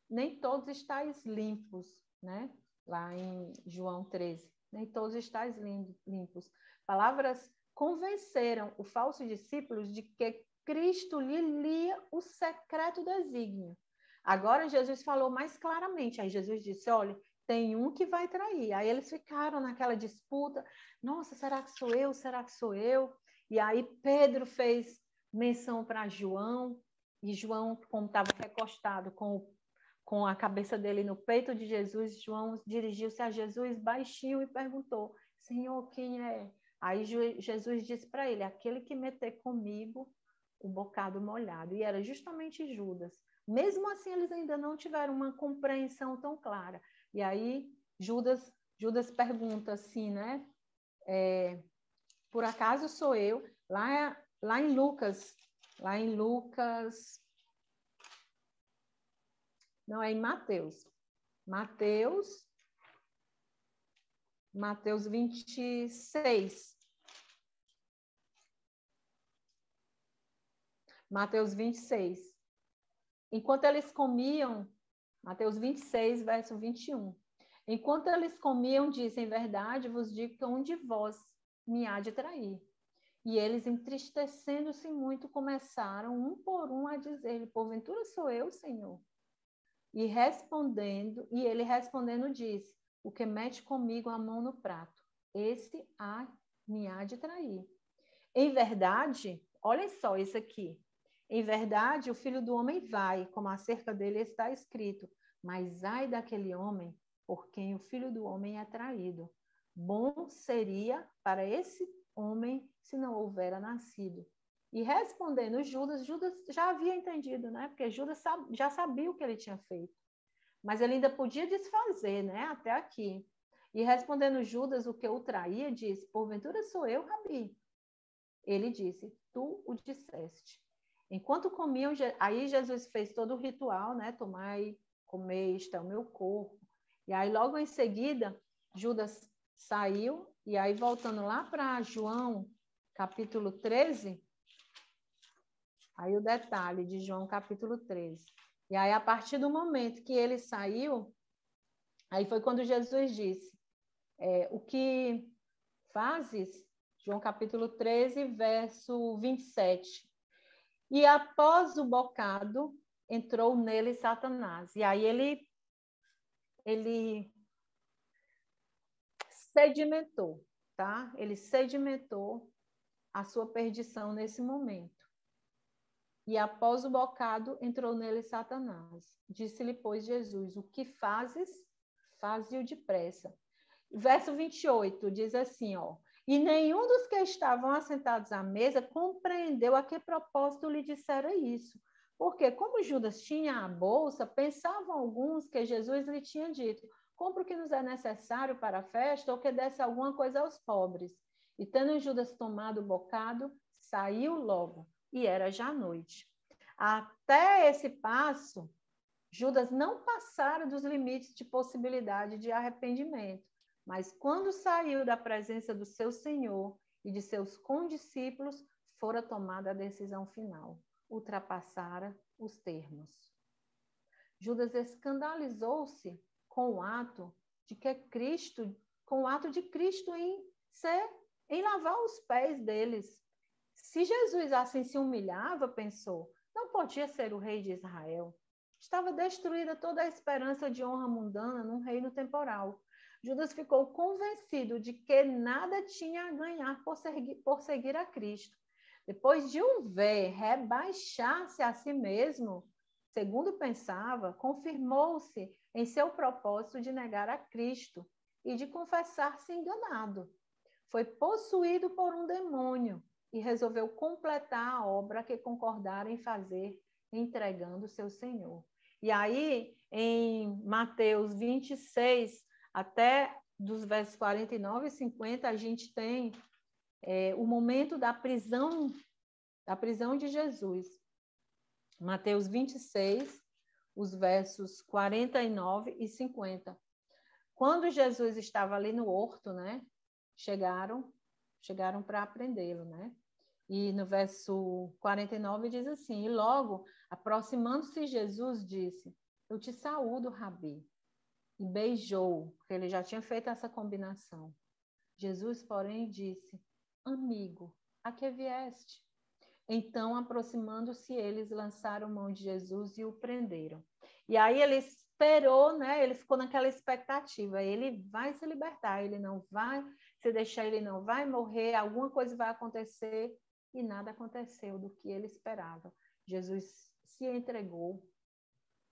nem todos estáis limpos, né? Lá em João 13. Nem todos estáis limpos. Palavras convenceram o falso discípulo de que Cristo lhe lia o secreto desígnio. Agora Jesus falou mais claramente. Aí Jesus disse, olha, tem um que vai trair. Aí eles ficaram naquela disputa. Nossa, será que sou eu? Será que sou eu? E aí Pedro fez menção para João. E João, como estava recostado com a cabeça dele no peito de Jesus, João dirigiu-se a Jesus baixinho e perguntou, Senhor, quem é? Aí Jesus disse para ele, aquele que meter comigo o bocado molhado. E era justamente Judas. Mesmo assim, eles ainda não tiveram uma compreensão tão clara. E aí, Judas pergunta assim, né? Por acaso sou eu? Lá em Lucas... Não, é em Mateus. Mateus 26. Mateus 26. Enquanto eles comiam, Mateus 26, verso 21. Enquanto eles comiam, disse, em verdade vos digo que um de vós me há de trair. E eles, entristecendo-se muito, começaram um por um a dizer-lhe, porventura sou eu, Senhor? E ele respondendo disse, o que mete comigo a mão no prato, esse me há de trair. Em verdade, olhem só isso aqui, em verdade o Filho do Homem vai, como acerca dele está escrito, mas ai daquele homem por quem o Filho do Homem é traído. Bom seria para esse homem se não houvera nascido. E respondendo Judas, Judas já havia entendido, né? Porque Judas já sabia o que ele tinha feito. Mas ele ainda podia desfazer, né? Até aqui. E respondendo Judas, o que o traía, disse, porventura sou eu, Rabi. Ele disse, tu o disseste. Enquanto comiam, aí Jesus fez todo o ritual, né? Tomai, comei, este é o meu corpo. E aí, logo em seguida, Judas saiu, e aí, voltando lá para João, capítulo 13, aí o detalhe de João, capítulo 13. E aí, a partir do momento que ele saiu, aí foi quando Jesus disse, o que fazes? João, capítulo 13, verso 27. E após o bocado, entrou nele Satanás. E aí ele sedimentou, tá? Ele sedimentou a sua perdição nesse momento. E após o bocado, entrou nele Satanás. Disse-lhe, pois, Jesus, o que fazes? Faze-o depressa. Verso 28 diz assim, ó. E nenhum dos que estavam assentados à mesa compreendeu a que propósito lhe dissera isso. Porque, como Judas tinha a bolsa, pensavam alguns que Jesus lhe tinha dito, compra o que nos é necessário para a festa ou que desse alguma coisa aos pobres. E tendo Judas tomado o bocado, saiu logo, e era já noite. Até esse passo, Judas não passara dos limites de possibilidade de arrependimento. Mas quando saiu da presença do seu Senhor e de seus condiscípulos, fora tomada a decisão final. Ultrapassara os termos. Judas escandalizou-se com o ato de Cristo em lavar os pés deles. Se Jesus assim se humilhava, pensou, não podia ser o rei de Israel. Estava destruída toda a esperança de honra mundana num reino temporal. Judas ficou convencido de que nada tinha a ganhar por seguir a Cristo. Depois de o ver rebaixar-se a si mesmo, segundo pensava, confirmou-se em seu propósito de negar a Cristo e de confessar-se enganado. Foi possuído por um demônio e resolveu completar a obra que concordara em fazer, entregando seu Senhor. E aí, em Mateus 26, até dos versos 49 e 50, a gente tem o momento da prisão de Jesus. Mateus 26, os versos 49 e 50. Quando Jesus estava ali no horto, né? Chegaram para prendê-lo, né? E no verso 49 diz assim, e logo, aproximando-se Jesus, disse, eu te saúdo, Rabi. E beijou, porque ele já tinha feito essa combinação. Jesus, porém, disse, amigo, a que vieste? Então, aproximando-se, eles lançaram mão de Jesus e o prenderam. E aí ele esperou, né? Ele ficou naquela expectativa. Ele vai se libertar, ele não vai se deixar, ele não vai morrer, alguma coisa vai acontecer. E nada aconteceu do que ele esperava. Jesus se entregou.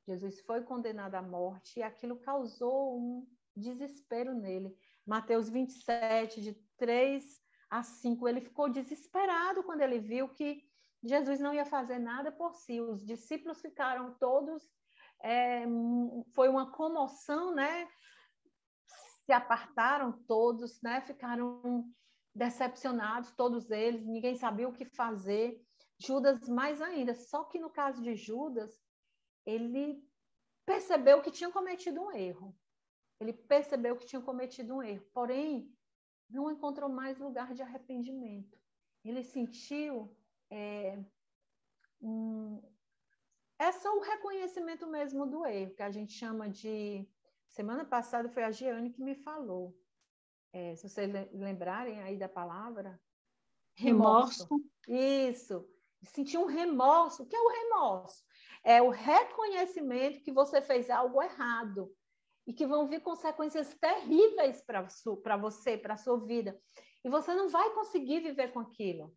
Jesus foi condenado à morte e aquilo causou um desespero nele. Mateus 27, de 3 a 5, ele ficou desesperado quando ele viu que Jesus não ia fazer nada por si. Os discípulos ficaram todos, foi uma comoção, né? Se apartaram todos, né? Ficaram decepcionados, todos eles, ninguém sabia o que fazer. Judas mais ainda, só que no caso de Judas, ele percebeu que tinha cometido um erro. Ele percebeu que tinha cometido um erro, porém, não encontrou mais lugar de arrependimento. Ele sentiu é só o reconhecimento mesmo do erro, que a gente chama de... Semana passada foi a Giane que me falou. Se vocês lembrarem aí da palavra, remorso. Isso. Sentir um remorso. O que é o remorso? É o reconhecimento que você fez algo errado e que vão vir consequências terríveis para você, para a sua vida. E você não vai conseguir viver com aquilo.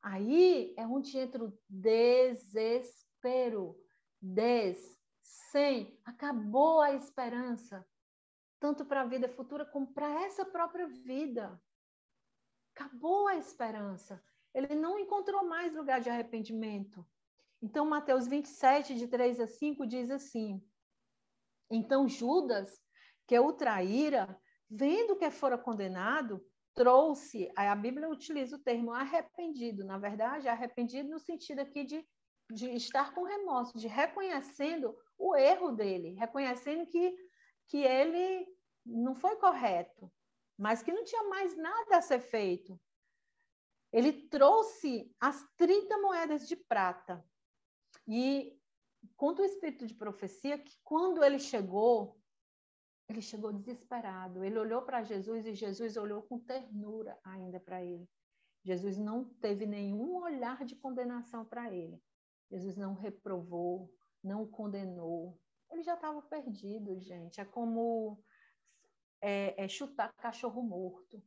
Aí é onde entra o desespero. Acabou a esperança, tanto para a vida futura como para essa própria vida. Acabou a esperança. ele não encontrou mais lugar de arrependimento. Então, Mateus 27, de 3 a 5, diz assim: então Judas, que o traíra, vendo que fora condenado, trouxe, a Bíblia utiliza o termo arrependido, na verdade, arrependido no sentido aqui de estar com remorso, de reconhecendo o erro dele, reconhecendo que ele não foi correto, mas que não tinha mais nada a ser feito. Ele trouxe as 30 moedas de prata. E conta o espírito de profecia que quando ele chegou desesperado. Ele olhou para Jesus e Jesus olhou com ternura ainda para ele. Jesus não teve nenhum olhar de condenação para ele. Jesus não reprovou, não o condenou. Ele já estava perdido, gente. É como chutar cachorro morto.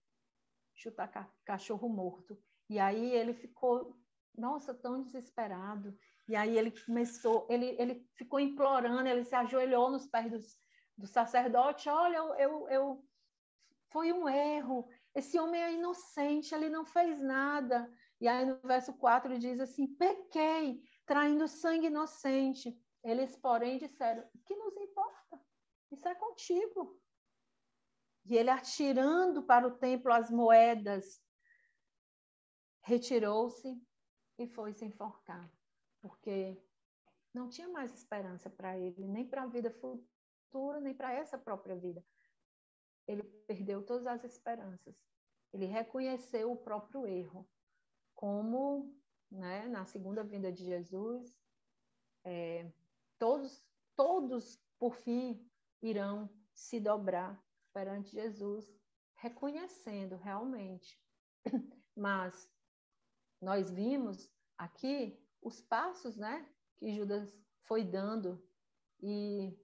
Chutar cachorro morto. E aí ele ficou, nossa, tão desesperado. E aí ele começou, ele ficou implorando, ele se ajoelhou nos pés do sacerdote. Olha, foi um erro. Esse homem é inocente, ele não fez nada. E aí no verso 4 ele diz assim: pequei, traindo sangue inocente. Eles, porém, disseram: o que nos importa? Isso é contigo. E ele, atirando para o templo as moedas, retirou-se e foi se enforcar, porque não tinha mais esperança para ele, nem para a vida futura, nem para essa própria vida. Ele perdeu todas as esperanças. Ele reconheceu o próprio erro, como, né, na segunda vinda de Jesus, todos, por fim, irão se dobrar perante Jesus, reconhecendo realmente. Mas nós vimos aqui os passos, né, que Judas foi dando, e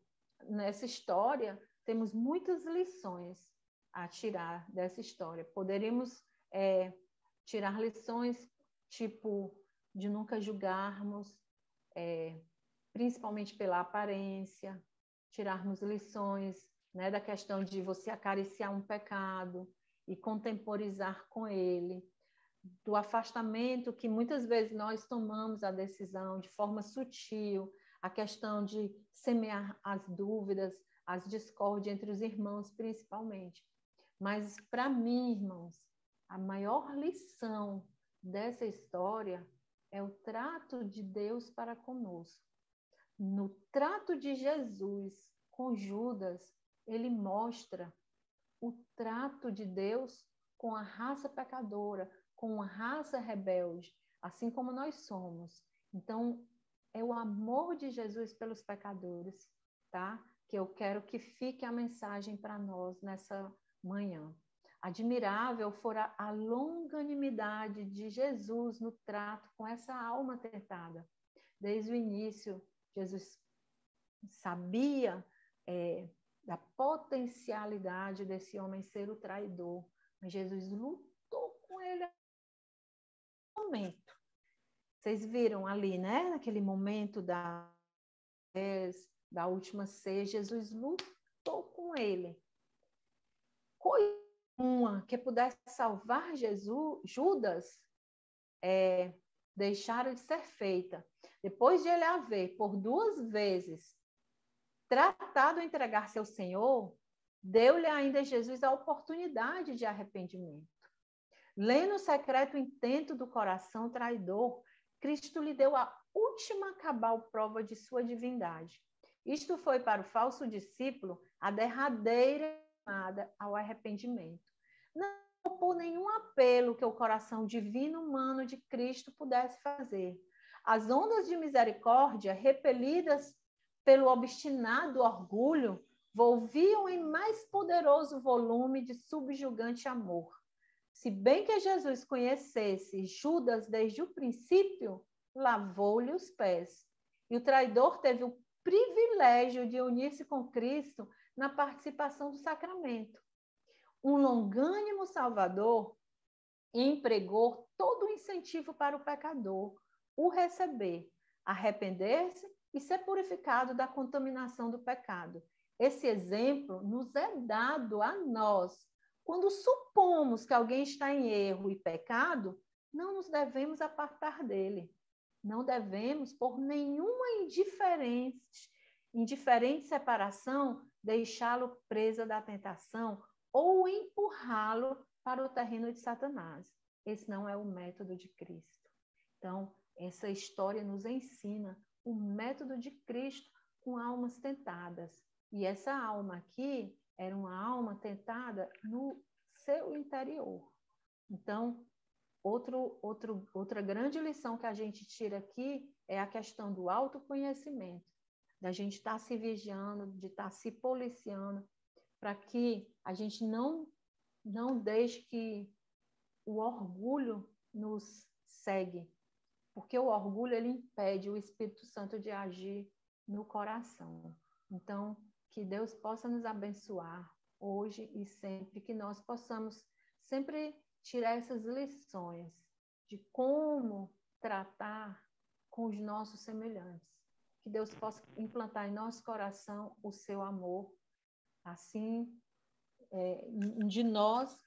nessa história temos muitas lições a tirar dessa história. Poderíamos tirar lições tipo de nunca julgarmos, principalmente pela aparência, tirarmos lições, né, da questão de você acariciar um pecado e contemporizar com ele, do afastamento que muitas vezes nós tomamos a decisão de forma sutil, a questão de semear as dúvidas, as discórdias entre os irmãos, principalmente. Mas, para mim, irmãos, a maior lição dessa história é o trato de Deus para conosco. No trato de Jesus com Judas, ele mostra o trato de Deus com a raça pecadora, com a raça rebelde, assim como nós somos. Então, é o amor de Jesus pelos pecadores, tá? Que eu quero que fique a mensagem para nós nessa manhã. Admirável fora a longanimidade de Jesus no trato com essa alma tentada. Desde o início, Jesus sabia da potencialidade desse homem ser o traidor, mas Jesus lutou com ele no momento. Vocês viram ali, né? Naquele momento da última ceia, Jesus lutou com ele. Coisa uma que pudesse salvar Judas deixara de ser feita. Depois de ele haver, por 2 vezes, tratado a entregar seu Senhor, deu-lhe ainda Jesus a oportunidade de arrependimento. Lendo o secreto intento do coração traidor, Cristo lhe deu a última cabal prova de sua divindade. Isto foi para o falso discípulo a derradeira chamada ao arrependimento. Não por nenhum apelo que o coração divino humano de Cristo pudesse fazer. As ondas de misericórdia, repelidas pelo obstinado orgulho, volviam em mais poderoso volume de subjugante amor. Se bem que Jesus conhecesse Judas desde o princípio, lavou-lhe os pés. E o traidor teve o privilégio de unir-se com Cristo na participação do sacramento. Um longânimo Salvador empregou todo o incentivo para o pecador o receber, arrepender-se e ser purificado da contaminação do pecado. Esse exemplo nos é dado a nós quando supomos que alguém está em erro e pecado, não nos devemos apartar dele. Não devemos, por nenhuma indiferente separação, deixá-lo presa da tentação ou empurrá-lo para o terreno de Satanás. Esse não é o método de Cristo. Então, essa história nos ensina o método de Cristo com almas tentadas. E essa alma aqui era uma alma tentada no seu interior. Então, outra grande lição que a gente tira aqui é a questão do autoconhecimento, da gente estar se vigiando, de estar se policiando, para que a gente não deixe que o orgulho nos segue, porque o orgulho ele impede o Espírito Santo de agir no coração. Então, que Deus possa nos abençoar hoje e sempre, que nós possamos sempre tirar essas lições de como tratar com os nossos semelhantes. Que Deus possa implantar em nosso coração o seu amor, assim, de nós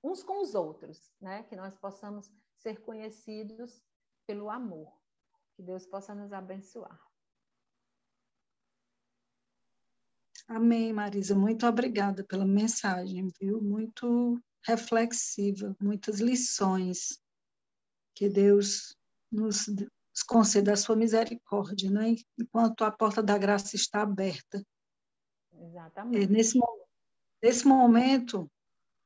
uns com os outros, né? Que nós possamos ser conhecidos pelo amor. Que Deus possa nos abençoar. Amém, Marisa. Muito obrigada pela mensagem, viu? Muito reflexiva, muitas lições. Que Deus nos conceda a sua misericórdia, né? Enquanto a porta da graça está aberta. Exatamente. Nesse momento,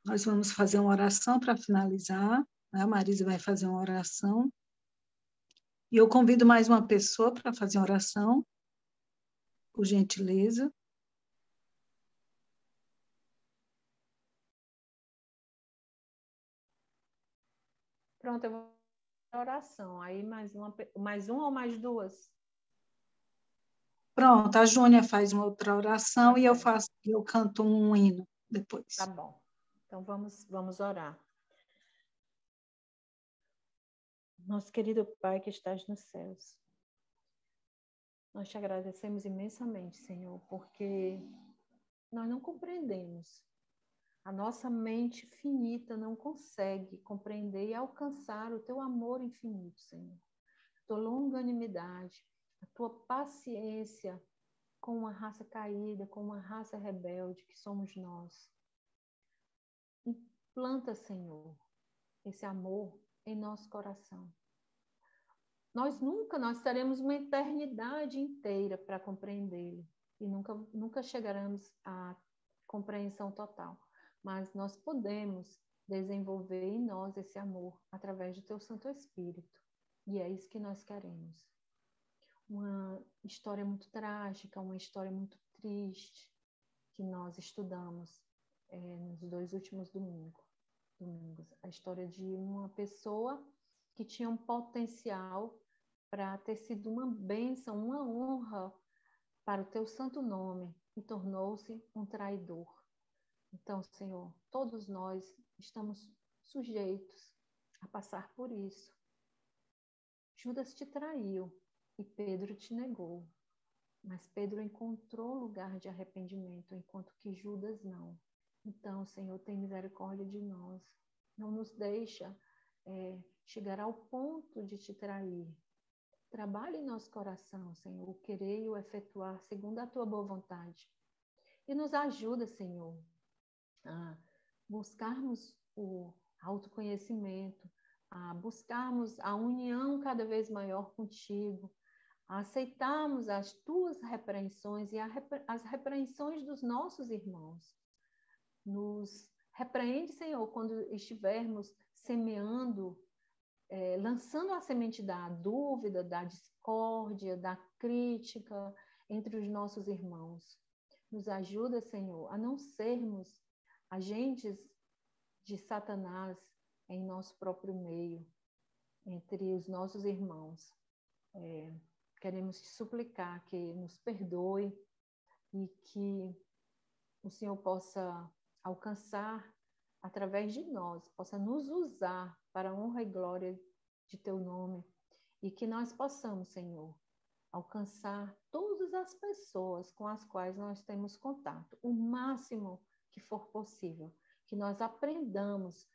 nós vamos fazer uma oração para finalizar, né? A Marisa vai fazer uma oração. E eu convido mais uma pessoa para fazer uma oração, por gentileza. Pronto, eu vou fazer a oração. Aí mais uma ou mais duas? Pronto, a Júnia faz uma outra oração e eu canto um hino depois. Tá bom. Então vamos orar. Nosso querido Pai que estás nos céus, nós te agradecemos imensamente, Senhor, porque nós não compreendemos. A nossa mente finita não consegue compreender e alcançar o teu amor infinito, Senhor. A tua longanimidade, a tua paciência com uma raça caída, com uma raça rebelde que somos nós. Implanta, Senhor, esse amor em nosso coração. Nós teremos uma eternidade inteira para compreendê-lo e nunca chegaremos à compreensão total. Mas nós podemos desenvolver em nós esse amor através do teu Santo Espírito. E é isso que nós queremos. Uma história muito trágica, uma história muito triste que nós estudamos nos 2 últimos domingos. A história de uma pessoa que tinha um potencial para ter sido uma bênção, uma honra para o teu santo nome e tornou-se um traidor. Então, Senhor, todos nós estamos sujeitos a passar por isso. Judas te traiu e Pedro te negou, mas Pedro encontrou lugar de arrependimento, enquanto que Judas não. Então, Senhor, tem misericórdia de nós. Não nos deixa chegar ao ponto de te trair. Trabalhe em nosso coração, Senhor, o querer e o efetuar segundo a tua boa vontade. E nos ajuda, Senhor, a buscarmos o autoconhecimento, a buscarmos a união cada vez maior contigo, a aceitarmos as tuas repreensões e as repreensões dos nossos irmãos. Nos repreende, Senhor, quando estivermos semeando, lançando a semente da dúvida, da discórdia, da crítica entre os nossos irmãos. Nos ajuda, Senhor, a não sermos agentes de Satanás em nosso próprio meio, entre os nossos irmãos. Queremos te suplicar que nos perdoe e que o Senhor possa alcançar através de nós, possa nos usar para a honra e glória de teu nome e que nós possamos, Senhor, alcançar todas as pessoas com as quais nós temos contato, o máximo que for possível, que nós aprendamos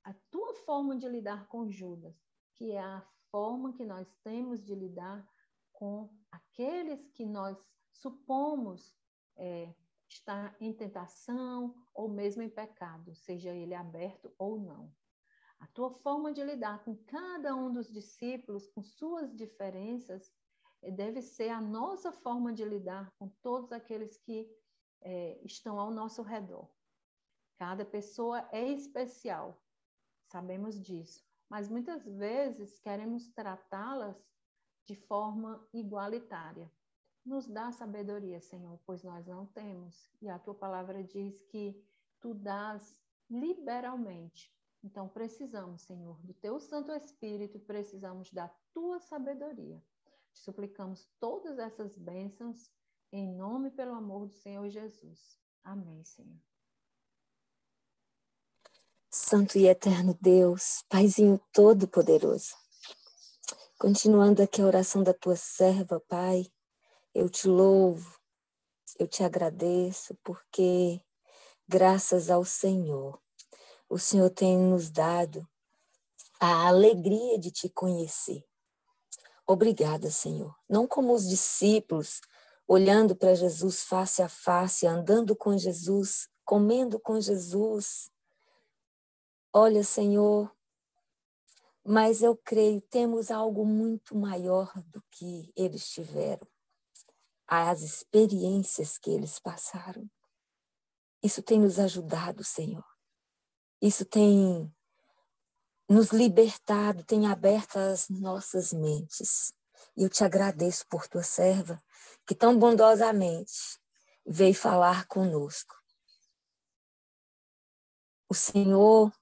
a tua forma de lidar com Judas, que é a forma que nós temos de lidar com aqueles que nós supomos estar em tentação ou mesmo em pecado, seja ele aberto ou não. A tua forma de lidar com cada um dos discípulos, com suas diferenças, deve ser a nossa forma de lidar com todos aqueles que estão ao nosso redor. Cada pessoa é especial, sabemos disso, mas muitas vezes queremos tratá-las de forma igualitária. Nos dá sabedoria, Senhor, pois nós não temos. E a tua palavra diz que tu dás liberalmente. Então precisamos, Senhor, do teu Santo Espírito, precisamos da tua sabedoria. Te suplicamos todas essas bênçãos em nome e pelo amor do Senhor Jesus. Amém, Senhor. Santo e eterno Deus, Paizinho Todo-Poderoso, continuando aqui a oração da tua serva, Pai, eu te louvo, eu te agradeço, porque graças ao Senhor, o Senhor tem nos dado a alegria de te conhecer. Obrigada, Senhor. Não como os discípulos, olhando para Jesus face a face, andando com Jesus, comendo com Jesus. Olha, Senhor, mas eu creio, temos algo muito maior do que eles tiveram. As experiências que eles passaram. Isso tem nos ajudado, Senhor. Isso tem nos libertado, tem aberto as nossas mentes. E eu te agradeço por tua serva, que tão bondosamente veio falar conosco. O Senhor,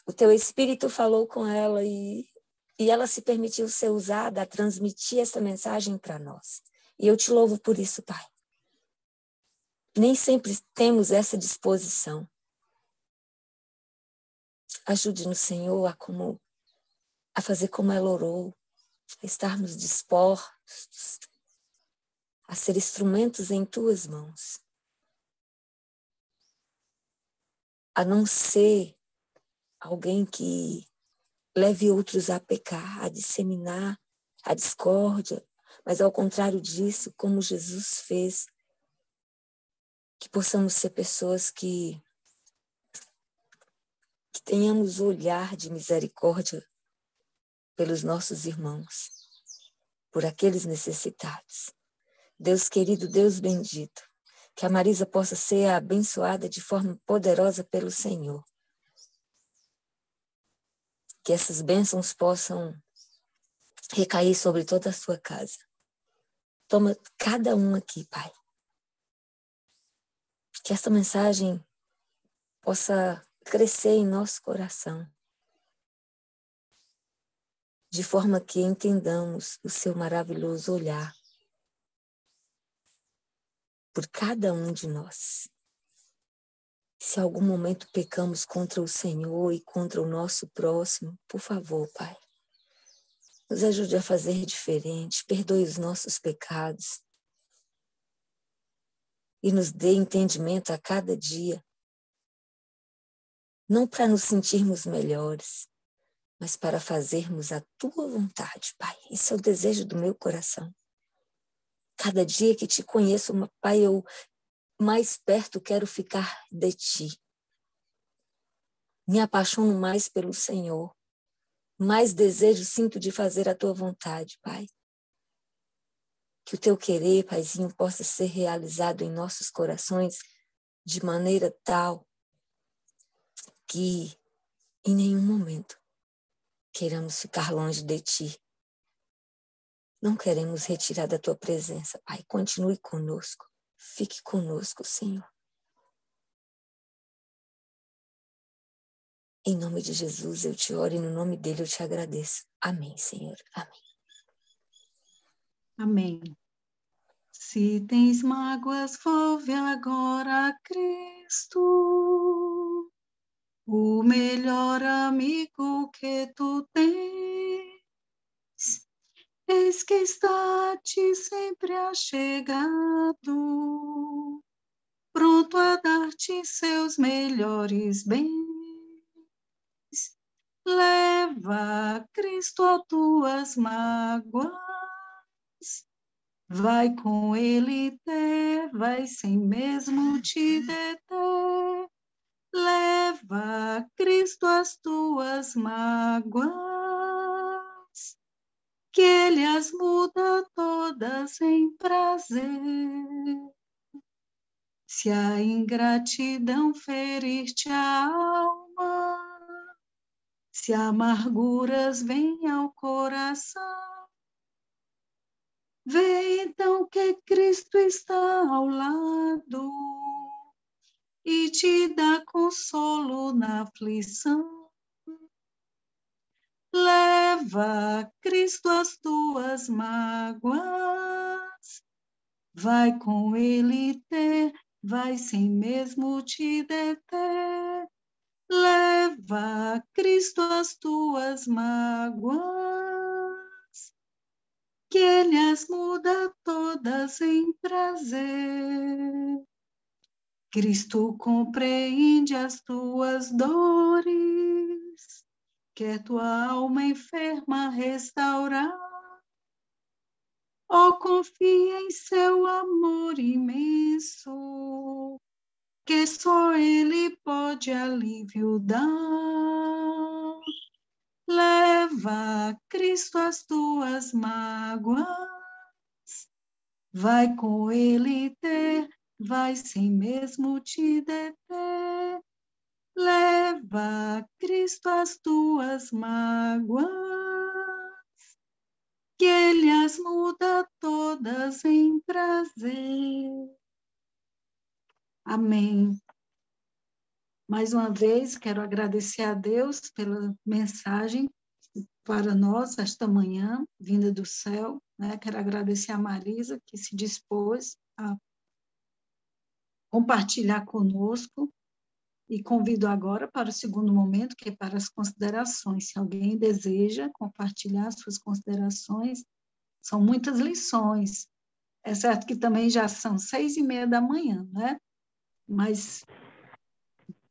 o teu Espírito falou com ela e ela se permitiu ser usada a transmitir essa mensagem para nós. E eu te louvo por isso, Pai. Nem sempre temos essa disposição. Ajude-nos, Senhor, a fazer como ela orou, a estarmos dispostos a ser instrumentos em tuas mãos. A não ser alguém que leve outros a pecar, a disseminar a discórdia, mas ao contrário disso, como Jesus fez, que possamos ser pessoas que tenhamos olhar de misericórdia pelos nossos irmãos, por aqueles necessitados. Deus querido, Deus bendito, que a Marisa possa ser abençoada de forma poderosa pelo Senhor. Que essas bênçãos possam recair sobre toda a sua casa. Toma cada um aqui, Pai. Que esta mensagem possa crescer em nosso coração, de forma que entendamos o seu maravilhoso olhar por cada um de nós. Se em algum momento pecamos contra o Senhor e contra o nosso próximo, por favor, Pai, nos ajude a fazer diferente, perdoe os nossos pecados e nos dê entendimento a cada dia, não para nos sentirmos melhores, mas para fazermos a Tua vontade, Pai. Esse é o desejo do meu coração. Cada dia que Te conheço, Pai, eu mais perto quero ficar de Ti. Me apaixono mais pelo Senhor. Mais desejo sinto de fazer a Tua vontade, Pai. Que o Teu querer, Paizinho, possa ser realizado em nossos corações de maneira tal que em nenhum momento queiramos ficar longe de Ti. Não queremos retirar da Tua presença, Pai. Continue conosco. Fique conosco, Senhor. Em nome de Jesus eu te oro e no nome dele eu te agradeço. Amém, Senhor. Amém. Amém. Se tens mágoas, volve agora a Cristo, o melhor amigo que tu tens. Eis que está te sempre achegado, pronto a dar-te seus melhores bens. Leva, Cristo, as tuas mágoas, vai com ele ter, vai sem mesmo te deter. Leva, Cristo, as tuas mágoas, que ele as muda todas em prazer. Se a ingratidão ferir-te a alma, se amarguras vêm ao coração, vê então que Cristo está ao lado e te dá consolo na aflição. Leva, Cristo, as tuas mágoas, vai com ele ter, vai sem mesmo te deter. Leva, Cristo, as tuas mágoas, que ele as muda todas em prazer. Cristo compreende as tuas dores, quer tua alma enferma restaurar. Oh, confia em seu amor imenso, que só ele pode alívio dar. Leva, Cristo, as tuas mágoas, vai com ele ter, vai sem mesmo te deter. Leva, Cristo, as tuas mágoas, que ele as muda todas em prazer. Amém. Mais uma vez, quero agradecer a Deus pela mensagem para nós esta manhã, vinda do céu, né? Quero agradecer a Marisa, que se dispôs a compartilhar conosco, e convido agora para o segundo momento, que é para as considerações. Se alguém deseja compartilhar suas considerações, são muitas lições. É certo que também já são 6:30 da manhã, né? Mas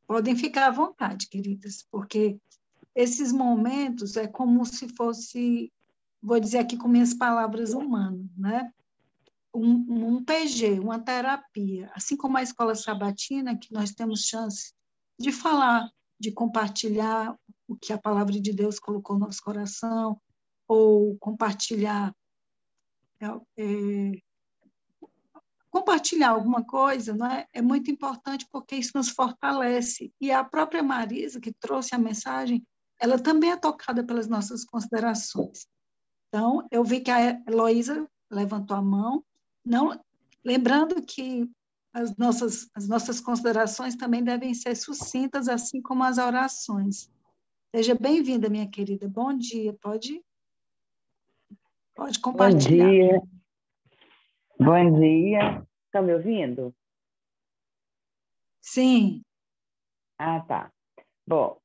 podem ficar à vontade, queridas, porque esses momentos é como se fosse, vou dizer aqui com minhas palavras humanas, né? Um PG, uma terapia, assim como a escola sabatina, que nós temos chance de falar, de compartilhar o que a palavra de Deus colocou no nosso coração, ou compartilhar compartilhar alguma coisa, não é? É muito importante porque isso nos fortalece. E a própria Marisa, que trouxe a mensagem, ela também é tocada pelas nossas considerações. Então, eu vi que a Heloísa levantou a mão, não, lembrando que as nossas considerações também devem ser sucintas, assim como as orações. Seja bem-vinda, minha querida. Bom dia. Pode Bom compartilhar. dia. Bom dia. Estão me ouvindo? Sim. Ah, tá. Bom,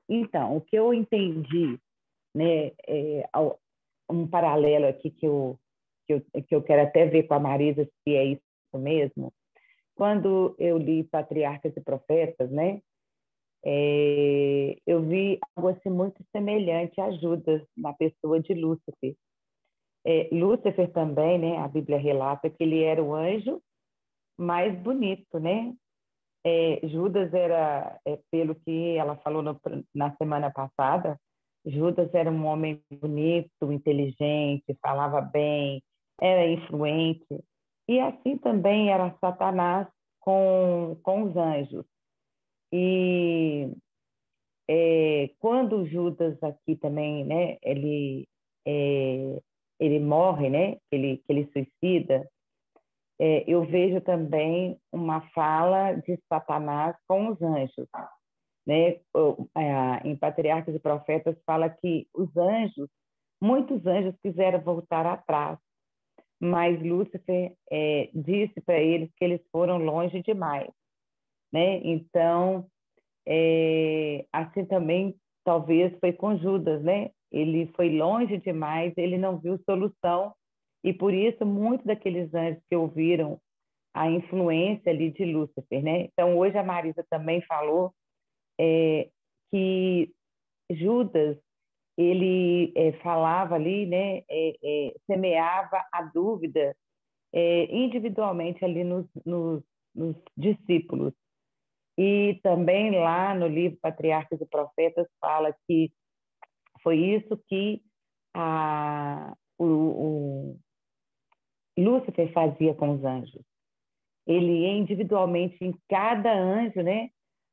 então, o que eu entendi, né, um paralelo aqui que eu quero até ver com a Marisa se é isso mesmo. Quando eu li Patriarcas e Profetas, né, eu vi algo assim muito semelhante a Judas na pessoa de Lúcifer. Lúcifer também, né, a Bíblia relata que ele era o anjo mais bonito, né? Judas era, pelo que ela falou na semana passada, Judas era um homem bonito, inteligente, falava bem, era influente. E assim também era Satanás com os anjos. E quando Judas aqui também, né, ele morre, né, que ele suicida, eu vejo também uma fala de Satanás com os anjos, né? Em Patriarcas e Profetas fala que os anjos, muitos anjos quiseram voltar atrás, mas Lúcifer disse para eles que eles foram longe demais, né? Então, assim também talvez foi com Judas, né? Ele foi longe demais, ele não viu solução, e por isso muitos daqueles anjos que ouviram a influência ali de Lúcifer, né? Então hoje a Marisa também falou que Judas, ele falava ali, né, semeava a dúvida individualmente ali nos discípulos. E também lá no livro Patriarcas e Profetas fala que foi isso que o Lúcifer fazia com os anjos. Ele ia individualmente em cada anjo, né,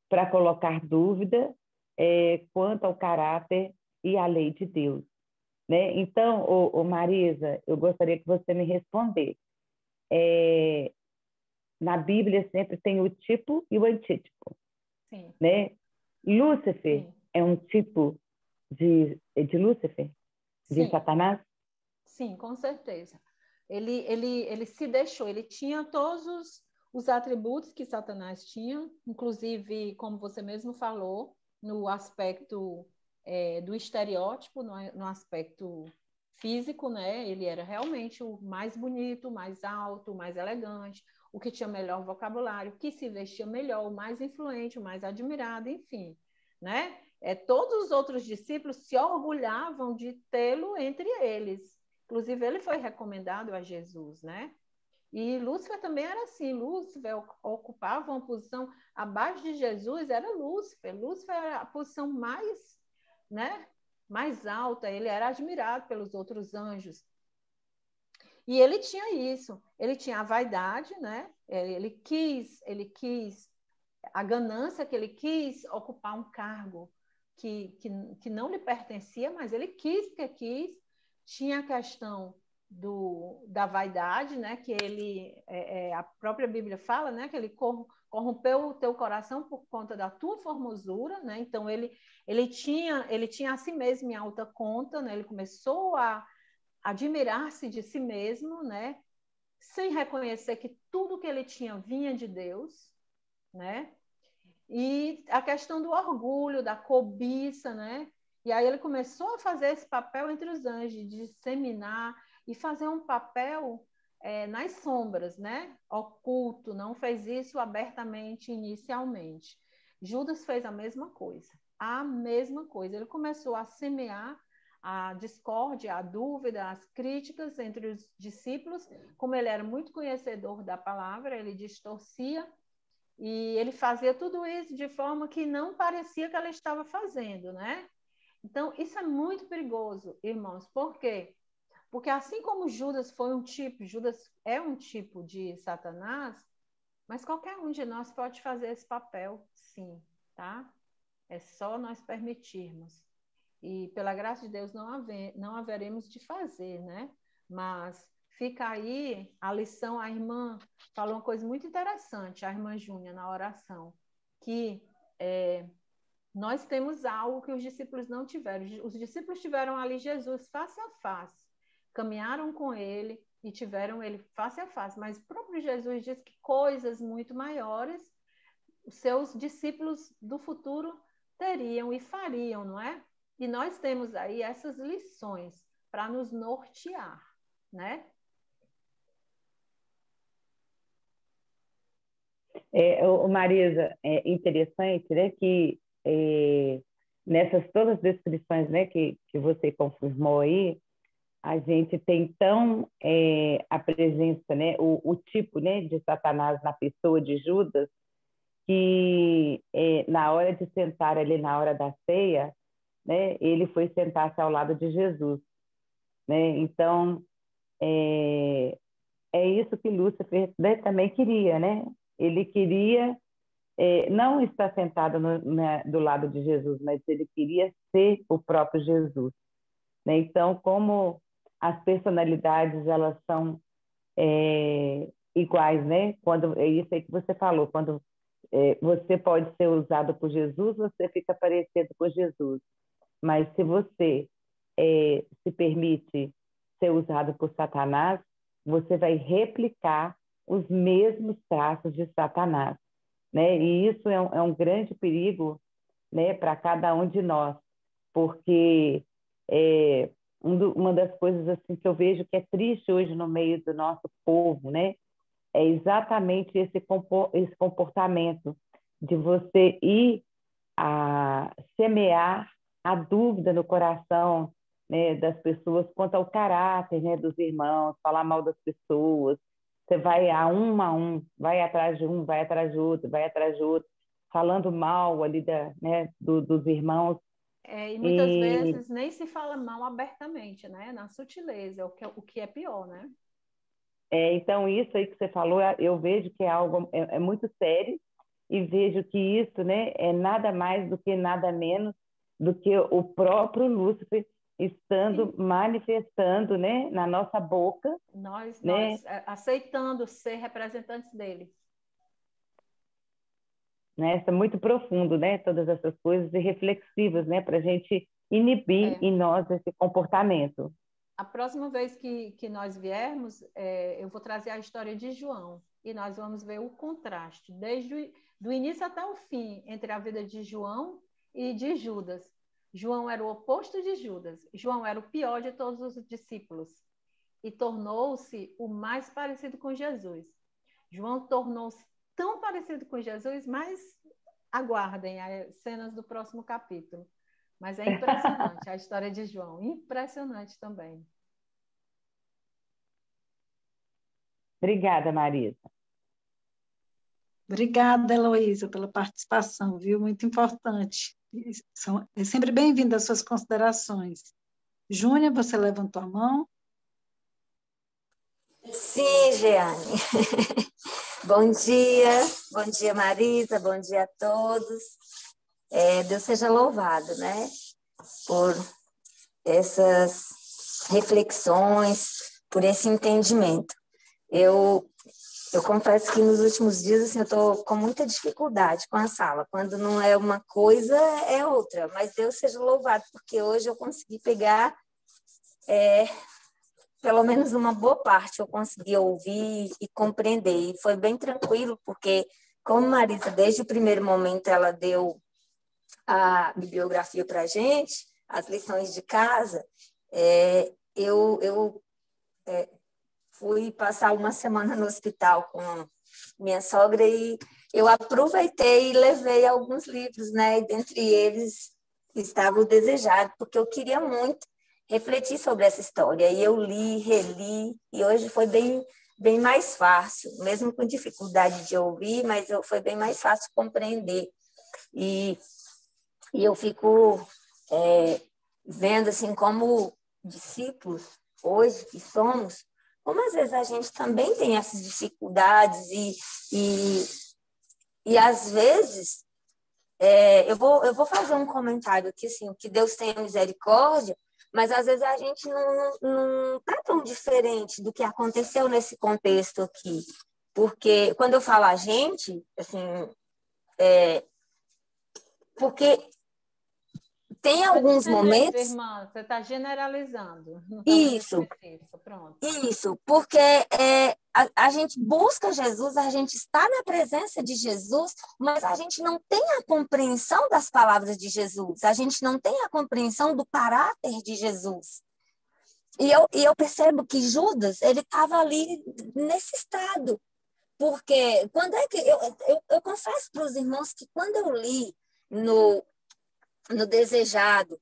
para colocar dúvida quanto ao caráter e à lei de Deus, né? Então, Marisa, eu gostaria que você me respondesse. Na Bíblia sempre tem o tipo e o antítipo. Sim. Né? Lúcifer Sim. é um tipo de Lúcifer? De Sim. Satanás? Sim, com certeza. Ele se deixou, ele tinha todos os atributos que Satanás tinha, inclusive, como você mesmo falou, no aspecto do estereótipo, no aspecto físico, né? Ele era realmente o mais bonito, o mais alto, o mais elegante, o que tinha melhor vocabulário, o que se vestia melhor, o mais influente, o mais admirado, enfim, né? Todos os outros discípulos se orgulhavam de tê-lo entre eles. Inclusive, ele foi recomendado a Jesus, né? E Lúcifer também era assim. Lúcifer ocupava uma posição abaixo de Jesus, era Lúcifer. Lúcifer era a posição mais, né, mais alta. Ele era admirado pelos outros anjos. E ele tinha isso. Ele tinha a vaidade, né? Ele quis a ganância, que ele quis ocupar um cargo que não lhe pertencia, mas ele quis porque quis. Tinha a questão da vaidade, né? Que ele, a própria Bíblia fala, né? Que ele corrompeu o teu coração por conta da tua formosura, né? Então ele tinha a si mesmo em alta conta, né? Ele começou a admirar-se de si mesmo, né? Sem reconhecer que tudo que ele tinha vinha de Deus, né? E a questão do orgulho, da cobiça, né? E aí ele começou a fazer esse papel entre os anjos, de disseminar e fazer um papel nas sombras, né? Oculto, não fez isso abertamente inicialmente. Judas fez a mesma coisa. Ele começou a semear a discórdia, a dúvida, as críticas entre os discípulos. Como ele era muito conhecedor da palavra, ele distorcia e ele fazia tudo isso de forma que não parecia que ela estava fazendo, né? Então, isso é muito perigoso, irmãos. Por quê? Porque assim como Judas é um tipo de Satanás, mas qualquer um de nós pode fazer esse papel, sim, tá? É só nós permitirmos. E pela graça de Deus não haveremos de fazer, né? Mas fica aí a lição, a irmã falou uma coisa muito interessante, a irmã Júnia, na oração, que nós temos algo que os discípulos não tiveram. Os discípulos tiveram ali Jesus face a face, caminharam com ele e tiveram ele face a face, mas o próprio Jesus diz que coisas muito maiores os seus discípulos do futuro teriam e fariam, não é? E nós temos aí essas lições para nos nortear, né? Marisa, é interessante, né, que nessas todas as descrições, né, que você confirmou aí, a gente tem então a presença, né, o tipo, né, de Satanás na pessoa de Judas, que na hora de sentar ali na hora da ceia, né, ele foi sentar-se ao lado de Jesus, né? Então é isso que Lúcifer, né, também queria, né? Ele queria não estar sentado do lado de Jesus, mas ele queria ser o próprio Jesus, né? Então, como as personalidades elas são iguais, né? Quando é isso aí que você falou, quando você pode ser usado por Jesus, você fica parecido com Jesus. Mas se você se permite ser usado por Satanás, você vai replicar os mesmos traços de Satanás, né? E isso é um grande perigo, né, para cada um de nós, porque uma das coisas assim que eu vejo que é triste hoje no meio do nosso povo, né, é exatamente esse comportamento de você ir a semear a dúvida no coração, né, das pessoas quanto ao caráter, né, dos irmãos, falar mal das pessoas. Você vai a um, vai atrás de um, vai atrás de outro, vai atrás de outro, falando mal ali né, dos irmãos. E muitas vezes nem se fala mal abertamente, né? Na sutileza, o que é pior, né? Então, isso aí que você falou, eu vejo que é algo muito sério, e vejo que isso, né, é nada mais do que nada menos do que o próprio Lúcifer estando manifestando, né, na nossa boca. Nós aceitando ser representantes dele. Né? Isso é muito profundo, né? Todas essas coisas e reflexivas, né? Para a gente inibir em nós esse comportamento. A próxima vez que nós viermos, eu vou trazer a história de João e nós vamos ver o contraste, desde do início até o fim, entre a vida de João e de Judas. João era o oposto de Judas. João era o pior de todos os discípulos e tornou-se o mais parecido com Jesus. João tornou-se tão parecido com Jesus, mas aguardem as cenas do próximo capítulo. Mas é impressionante a história de João, impressionante também. Obrigada, Marisa. Obrigada, Heloísa, pela participação, viu? Muito importante. É sempre bem-vindo às suas considerações. Júnia, você levantou a mão? Sim, Jeane. Bom dia, Marisa, bom dia a todos. Deus seja louvado, né? Por essas reflexões, por esse entendimento. Eu confesso que nos últimos dias assim, eu estou com muita dificuldade com a sala. Quando não é uma coisa, é outra. Mas Deus seja louvado, porque hoje eu consegui pegar pelo menos uma boa parte, eu consegui ouvir e compreender. E foi bem tranquilo, porque como Marisa, desde o primeiro momento, ela deu a bibliografia para a gente, as lições de casa, eu fui passar uma semana no hospital com minha sogra e eu aproveitei e levei alguns livros, né? E dentre eles estava o Desejado, porque eu queria muito refletir sobre essa história. E eu li, reli, e hoje foi bem mais fácil, mesmo com dificuldade de ouvir, mas foi bem mais fácil compreender. E eu fico vendo assim como discípulos hoje que somos, como às vezes a gente também tem essas dificuldades e às vezes eu vou fazer um comentário aqui assim, que Deus tenha misericórdia, mas às vezes a gente não está tão diferente do que aconteceu nesse contexto aqui, porque quando eu falo a gente, assim, porque tem alguns momentos... Irmã, você está generalizando. Não tá isso, pronto. Isso, porque a gente busca Jesus, a gente está na presença de Jesus, mas a gente não tem a compreensão das palavras de Jesus, a gente não tem a compreensão do caráter de Jesus. E eu percebo que Judas, ele estava ali nesse estado, porque quando é que eu confesso para os irmãos que quando eu li no Desejado,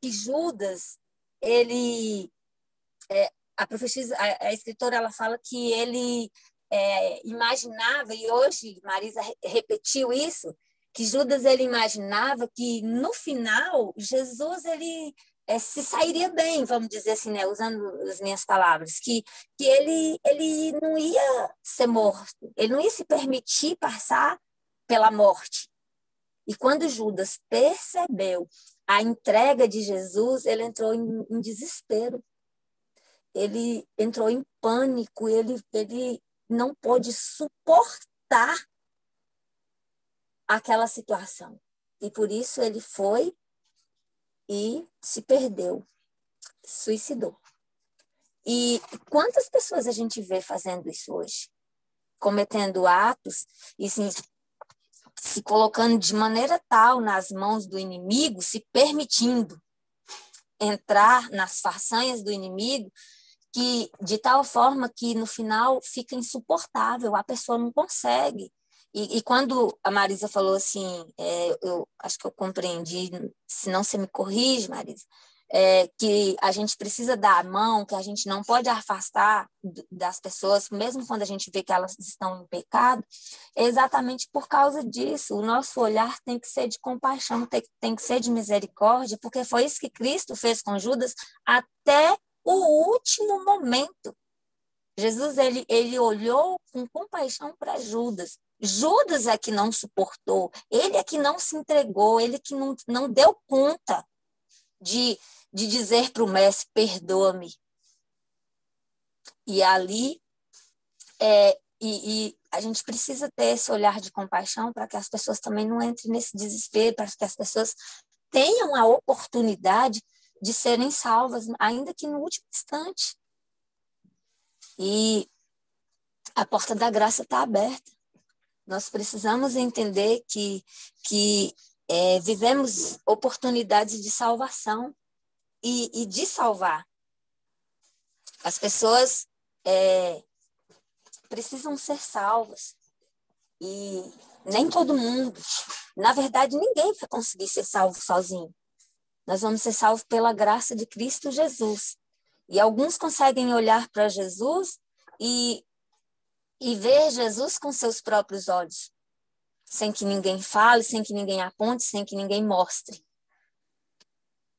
que Judas, ele... a profetisa, a escritora, ela fala que ele imaginava, e hoje Marisa repetiu isso, que Judas ele imaginava que no final Jesus ele se sairia bem, vamos dizer assim, né, usando as minhas palavras, que ele não ia ser morto, ele não ia se permitir passar pela morte. E quando Judas percebeu a entrega de Jesus, ele entrou em desespero. Ele entrou em pânico, ele não pôde suportar aquela situação. E por isso ele foi e se perdeu, suicidou. E quantas pessoas a gente vê fazendo isso hoje? Cometendo atos e assim, se colocando de maneira tal nas mãos do inimigo, se permitindo entrar nas façanhas do inimigo, que de tal forma que no final fica insuportável, a pessoa não consegue. E quando a Marisa falou assim, eu acho que eu compreendi, se não você me corrige, Marisa, que a gente precisa dar a mão, que a gente não pode afastar das pessoas, mesmo quando a gente vê que elas estão em pecado, é exatamente por causa disso. O nosso olhar tem que ser de compaixão, tem que ser de misericórdia, porque foi isso que Cristo fez com Judas até o último momento. Jesus, ele olhou com compaixão para Judas. Judas é que não suportou, ele é que não se entregou, ele que não deu conta de dizer para o mestre, perdoa-me. E ali, e a gente precisa ter esse olhar de compaixão para que as pessoas também não entrem nesse desespero, para que as pessoas tenham a oportunidade de serem salvas, ainda que no último instante. E a porta da graça está aberta. Nós precisamos entender que vivemos oportunidades de salvação e de salvar. As pessoas precisam ser salvas. E nem todo mundo, na verdade, ninguém vai conseguir ser salvo sozinho. Nós vamos ser salvos pela graça de Cristo Jesus. E alguns conseguem olhar para Jesus e ver Jesus com seus próprios olhos, sem que ninguém fale, sem que ninguém aponte, sem que ninguém mostre.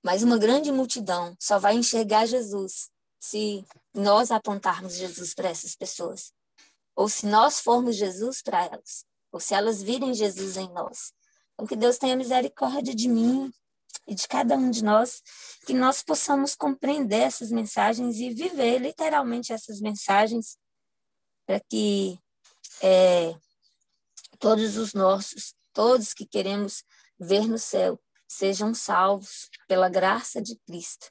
Mas uma grande multidão só vai enxergar Jesus se nós apontarmos Jesus para essas pessoas, ou se nós formos Jesus para elas, ou se elas virem Jesus em nós. Então, que Deus tenha misericórdia de mim e de cada um de nós, que nós possamos compreender essas mensagens e viver literalmente essas mensagens, para que todos que queremos ver no céu, sejam salvos pela graça de Cristo.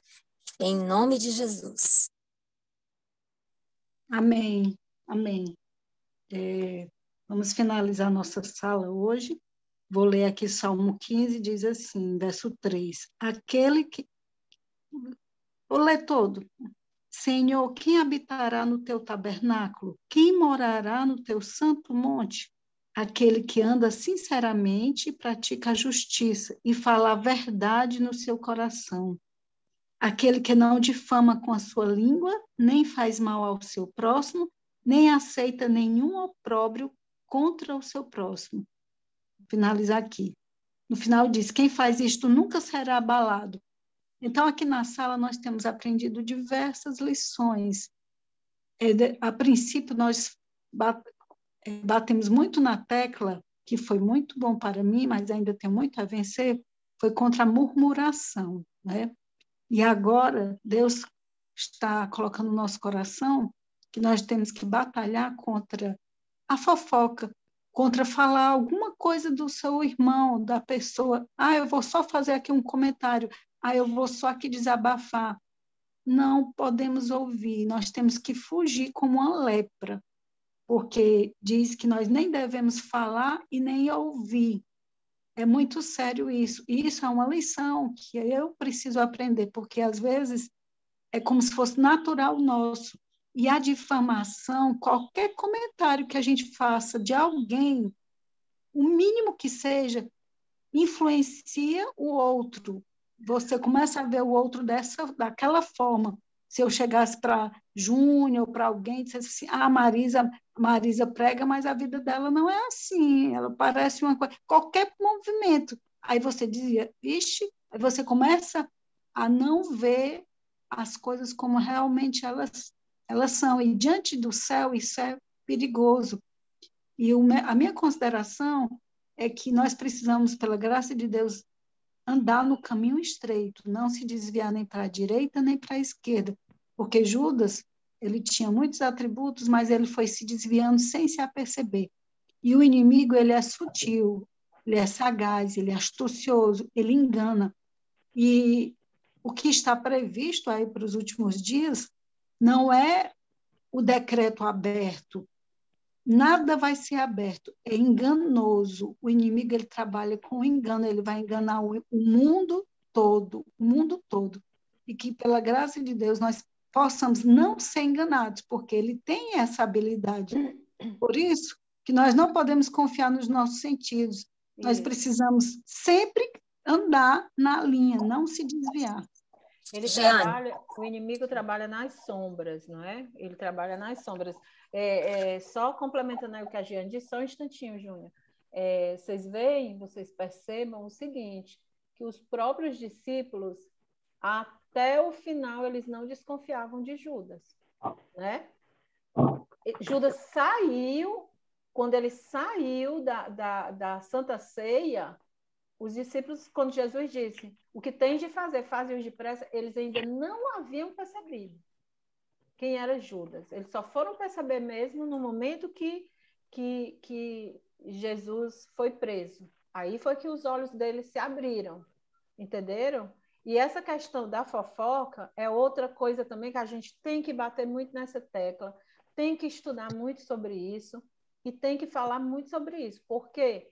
Em nome de Jesus. Amém, amém. Vamos finalizar nossa sala hoje. Vou ler aqui Salmo 15, diz assim, verso 3. Vou ler todo. Senhor, quem habitará no teu tabernáculo? Quem morará no teu santo monte? Aquele que anda sinceramente e pratica a justiça e fala a verdade no seu coração. Aquele que não difama com a sua língua, nem faz mal ao seu próximo, nem aceita nenhum opróbrio contra o seu próximo. Vou finalizar aqui. No final diz, quem faz isto nunca será abalado. Então, aqui na sala, nós temos aprendido diversas lições. A princípio, nós batemos muito na tecla, que foi muito bom para mim, mas ainda tem muito a vencer, foi contra a murmuração, né? E agora, Deus está colocando no nosso coração que nós temos que batalhar contra a fofoca, contra falar alguma coisa do seu irmão, da pessoa. Eu vou só fazer aqui um comentário. Eu vou só aqui desabafar. Não podemos ouvir, nós temos que fugir como uma lepra, porque diz que nós nem devemos falar e nem ouvir. É muito sério isso. E isso é uma lição que eu preciso aprender, porque às vezes é como se fosse natural nosso. E a difamação, qualquer comentário que a gente faça de alguém, o mínimo que seja, influencia o outro. Você começa a ver o outro daquela forma. Se eu chegasse para Júnior ou para alguém e dissesse assim, Marisa prega, mas a vida dela não é assim, ela parece uma coisa, qualquer movimento. Aí você dizia, vixe, aí você começa a não ver as coisas como realmente elas são. E diante do céu, isso é perigoso. E a minha consideração é que nós precisamos, pela graça de Deus, andar no caminho estreito, não se desviar nem para a direita nem para a esquerda, porque Judas, ele tinha muitos atributos, mas ele foi se desviando sem se aperceber. E o inimigo, ele é sutil, ele é sagaz, ele é astucioso, ele engana. E o que está previsto aí para os últimos dias não é o decreto aberto. Nada vai ser aberto, é enganoso. O inimigo, ele trabalha com engano, ele vai enganar o mundo todo, E que, pela graça de Deus, nós possamos não ser enganados, porque ele tem essa habilidade. Por isso que nós não podemos confiar nos nossos sentidos. Nós precisamos sempre andar na linha, não se desviar. O inimigo trabalha nas sombras, não é? Ele trabalha nas sombras. Só complementando aí o que a Jeane disse, só um instantinho, Júnior. Vocês percebam o seguinte, que os próprios discípulos, até o final, eles não desconfiavam de Judas, né? Judas saiu, quando ele saiu da Santa Ceia, os discípulos, quando Jesus disse, o que tem de fazer, fazem-os depressa, eles ainda não haviam percebido quem era Judas. Eles só foram perceber mesmo no momento que Jesus foi preso. Aí foi que os olhos deles se abriram, entenderam? E essa questão da fofoca é outra coisa também que a gente tem que bater muito nessa tecla, tem que estudar muito sobre isso e tem que falar muito sobre isso, porque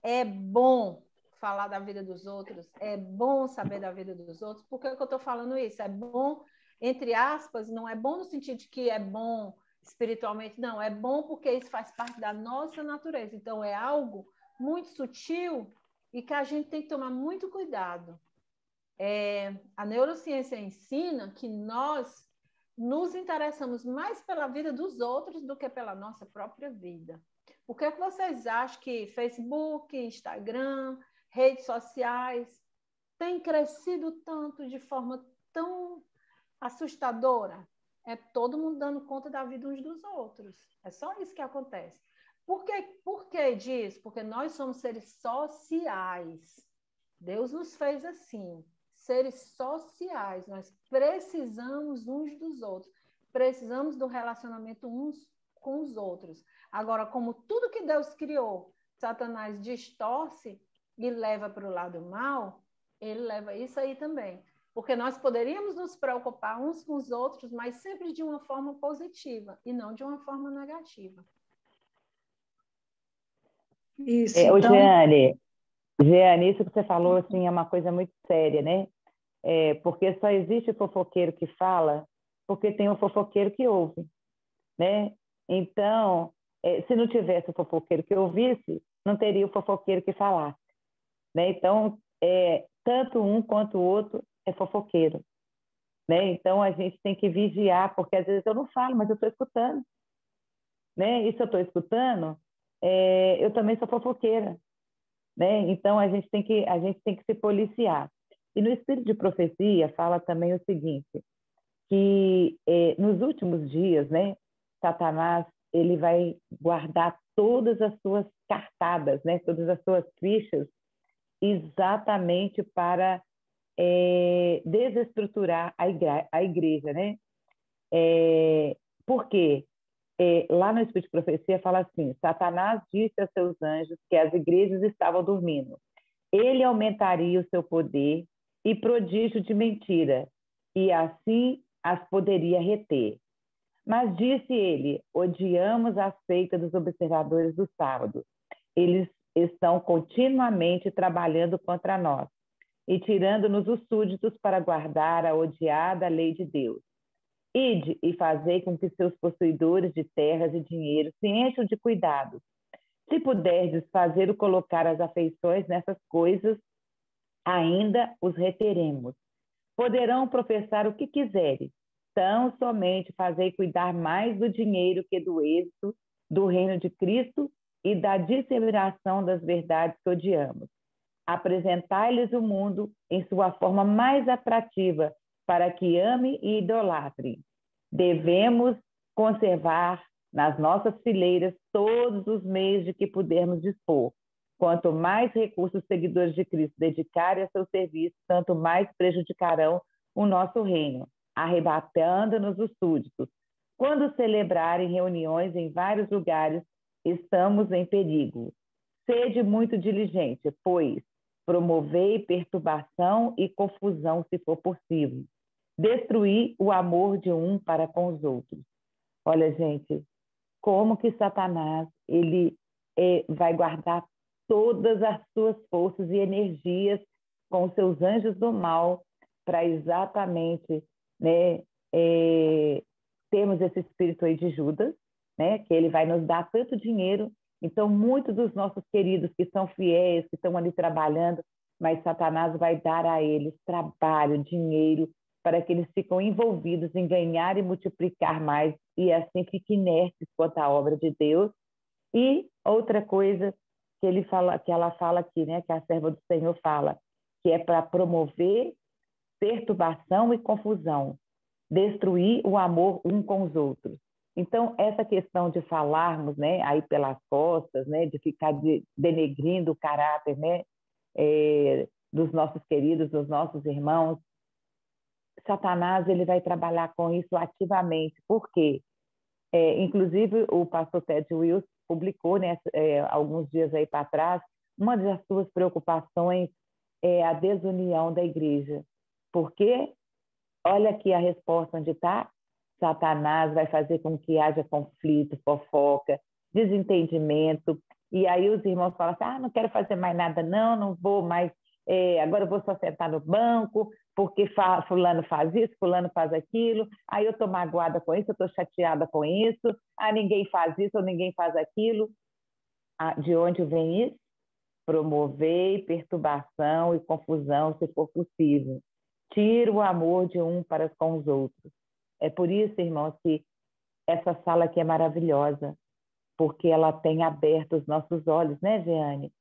é bom falar da vida dos outros, é bom saber da vida dos outros. Por que eu estou falando isso? É bom, entre aspas, não é bom no sentido de que é bom espiritualmente, não, é bom porque isso faz parte da nossa natureza. Então, é algo muito sutil e que a gente tem que tomar muito cuidado. A neurociência ensina que nós nos interessamos mais pela vida dos outros do que pela nossa própria vida. Por que vocês acham que Facebook, Instagram, redes sociais têm crescido tanto de forma tão assustadora? É todo mundo dando conta da vida uns dos outros. É só isso que acontece. Por que disso? Porque nós somos seres sociais. Deus nos fez assim, seres sociais. Nós precisamos uns dos outros. Precisamos do relacionamento uns com os outros. Agora, como tudo que Deus criou, Satanás distorce e leva para o lado mal, ele leva isso aí também. Porque nós poderíamos nos preocupar uns com os outros, mas sempre de uma forma positiva e não de uma forma negativa. Isso, então... Jeane, isso que você falou assim, é uma coisa muito séria, né? Porque só existe fofoqueiro que fala porque tem um fofoqueiro que ouve, né? Então, se não tivesse o fofoqueiro que ouvisse, não teria o fofoqueiro que falasse, né? Então, tanto um quanto o outro é fofoqueiro, né? Então, a gente tem que vigiar, porque às vezes eu não falo, mas eu estou escutando, né? E se eu estou escutando, eu também sou fofoqueira, né? Então, a gente tem que se policiar. E no Espírito de Profecia fala também o seguinte, que nos últimos dias, né, Satanás ele vai guardar todas as suas cartadas, né, todas as suas fichas, exatamente para desestruturar a igreja, né? Por quê? Lá no Espírito de Profecia fala assim, Satanás disse a seus anjos que as igrejas estavam dormindo. Ele aumentaria o seu poder e prodígio de mentira, e assim as poderia reter. Mas disse ele, odiamos a seita dos observadores do sábado. Eles estão continuamente trabalhando contra nós e tirando-nos os súditos para guardar a odiada lei de Deus. Ide e fazei com que seus possuidores de terras e dinheiro se encham de cuidados. Se puderdes fazer o colocar as afeições nessas coisas, ainda os reteremos. Poderão professar o que quiserem, tão somente fazei cuidar mais do dinheiro que do êxito, do reino de Cristo e da disseminação das verdades que odiamos. Apresentai-lhes o mundo em sua forma mais atrativa, para que ame e idolatrem. Devemos conservar nas nossas fileiras todos os meios de que pudermos dispor. Quanto mais recursos os seguidores de Cristo dedicarem a seu serviço, tanto mais prejudicarão o nosso reino, arrebatando-nos os súditos. Quando celebrarem reuniões em vários lugares, estamos em perigo. Sede muito diligente, pois promovei perturbação e confusão, se for possível. Destruir o amor de um para com os outros. Olha, gente, como que Satanás ele vai guardar todas as suas forças e energias com os seus anjos do mal para exatamente, né, termos esse espírito aí de Judas, né? Que ele vai nos dar tanto dinheiro. Então, muitos dos nossos queridos que são fiéis, que estão ali trabalhando, mas Satanás vai dar a eles trabalho, dinheiro, para que eles ficam envolvidos em ganhar e multiplicar mais, e assim fiquem inertes quanto à obra de Deus. E outra coisa que ela fala aqui, né, que a serva do Senhor fala, que é para promover perturbação e confusão, destruir o amor um com os outros. Então, essa questão de falarmos, né, aí pelas costas, né, de ficar denegrindo o caráter, né, dos nossos queridos, dos nossos irmãos, Satanás ele vai trabalhar com isso ativamente. Por quê? Inclusive, o pastor Ted Wilson publicou, né, alguns dias aí para trás, uma das suas preocupações é a desunião da igreja. Porque, olha aqui a resposta onde está, Satanás vai fazer com que haja conflito, fofoca, desentendimento, e aí os irmãos falam assim, não quero fazer mais nada não vou mais, agora eu vou só sentar no banco, porque fulano faz isso, fulano faz aquilo, aí eu estou magoada com isso, eu estou chateada com isso, ninguém faz isso ou ninguém faz aquilo. De onde vem isso? Promover perturbação e confusão, se for possível. Tira o amor de um para com os outros. É por isso, irmãos, que essa sala aqui é maravilhosa, porque ela tem aberto os nossos olhos, né, Jeane?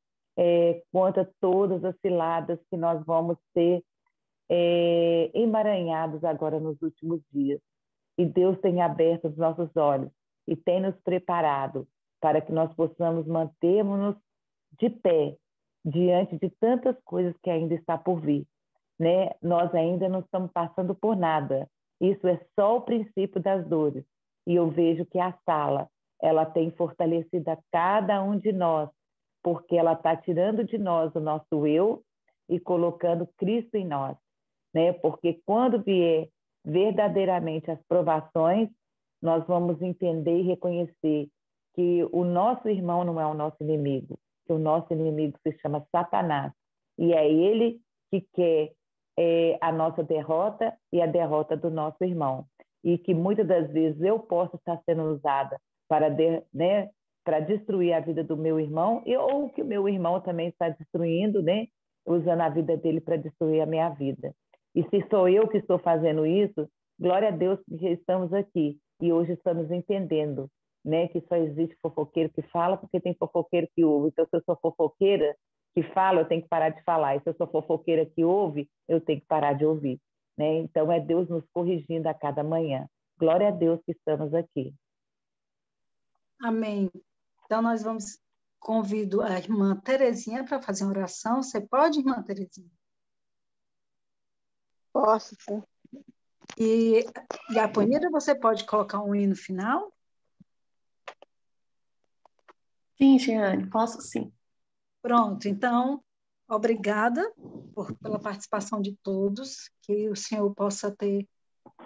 Quanto a todas as ciladas que nós vamos ter emaranhados agora nos últimos dias. E Deus tem aberto os nossos olhos e tem nos preparado para que nós possamos mantermos-nos de pé diante de tantas coisas que ainda está por vir, né? Nós ainda não estamos passando por nada. Isso é só o princípio das dores. E eu vejo que a sala, ela tem fortalecido a cada um de nós, porque ela está tirando de nós o nosso eu e colocando Cristo em nós, né? Porque quando vier verdadeiramente as provações, nós vamos entender e reconhecer que o nosso irmão não é o nosso inimigo, que o nosso inimigo se chama Satanás, e é ele que quer a nossa derrota e a derrota do nosso irmão. E que muitas das vezes eu posso estar sendo usada para destruir a vida do meu irmão, ou que o meu irmão também está destruindo, né? Usando a vida dele para destruir a minha vida. E se sou eu que estou fazendo isso, glória a Deus que estamos aqui. E hoje estamos entendendo, né, que só existe fofoqueiro que fala porque tem fofoqueiro que ouve. Então, se eu sou fofoqueira que fala, eu tenho que parar de falar. E se eu sou fofoqueira que ouve, eu tenho que parar de ouvir, né? Então, é Deus nos corrigindo a cada manhã. Glória a Deus que estamos aqui. Amém. Então, nós convido a irmã Terezinha para fazer uma oração. Você pode, irmã Terezinha? Posso, sim. E a Panira, você pode colocar um hino final? Sim, Jeane, posso sim. Pronto, então, obrigada pela participação de todos, que o Senhor possa ter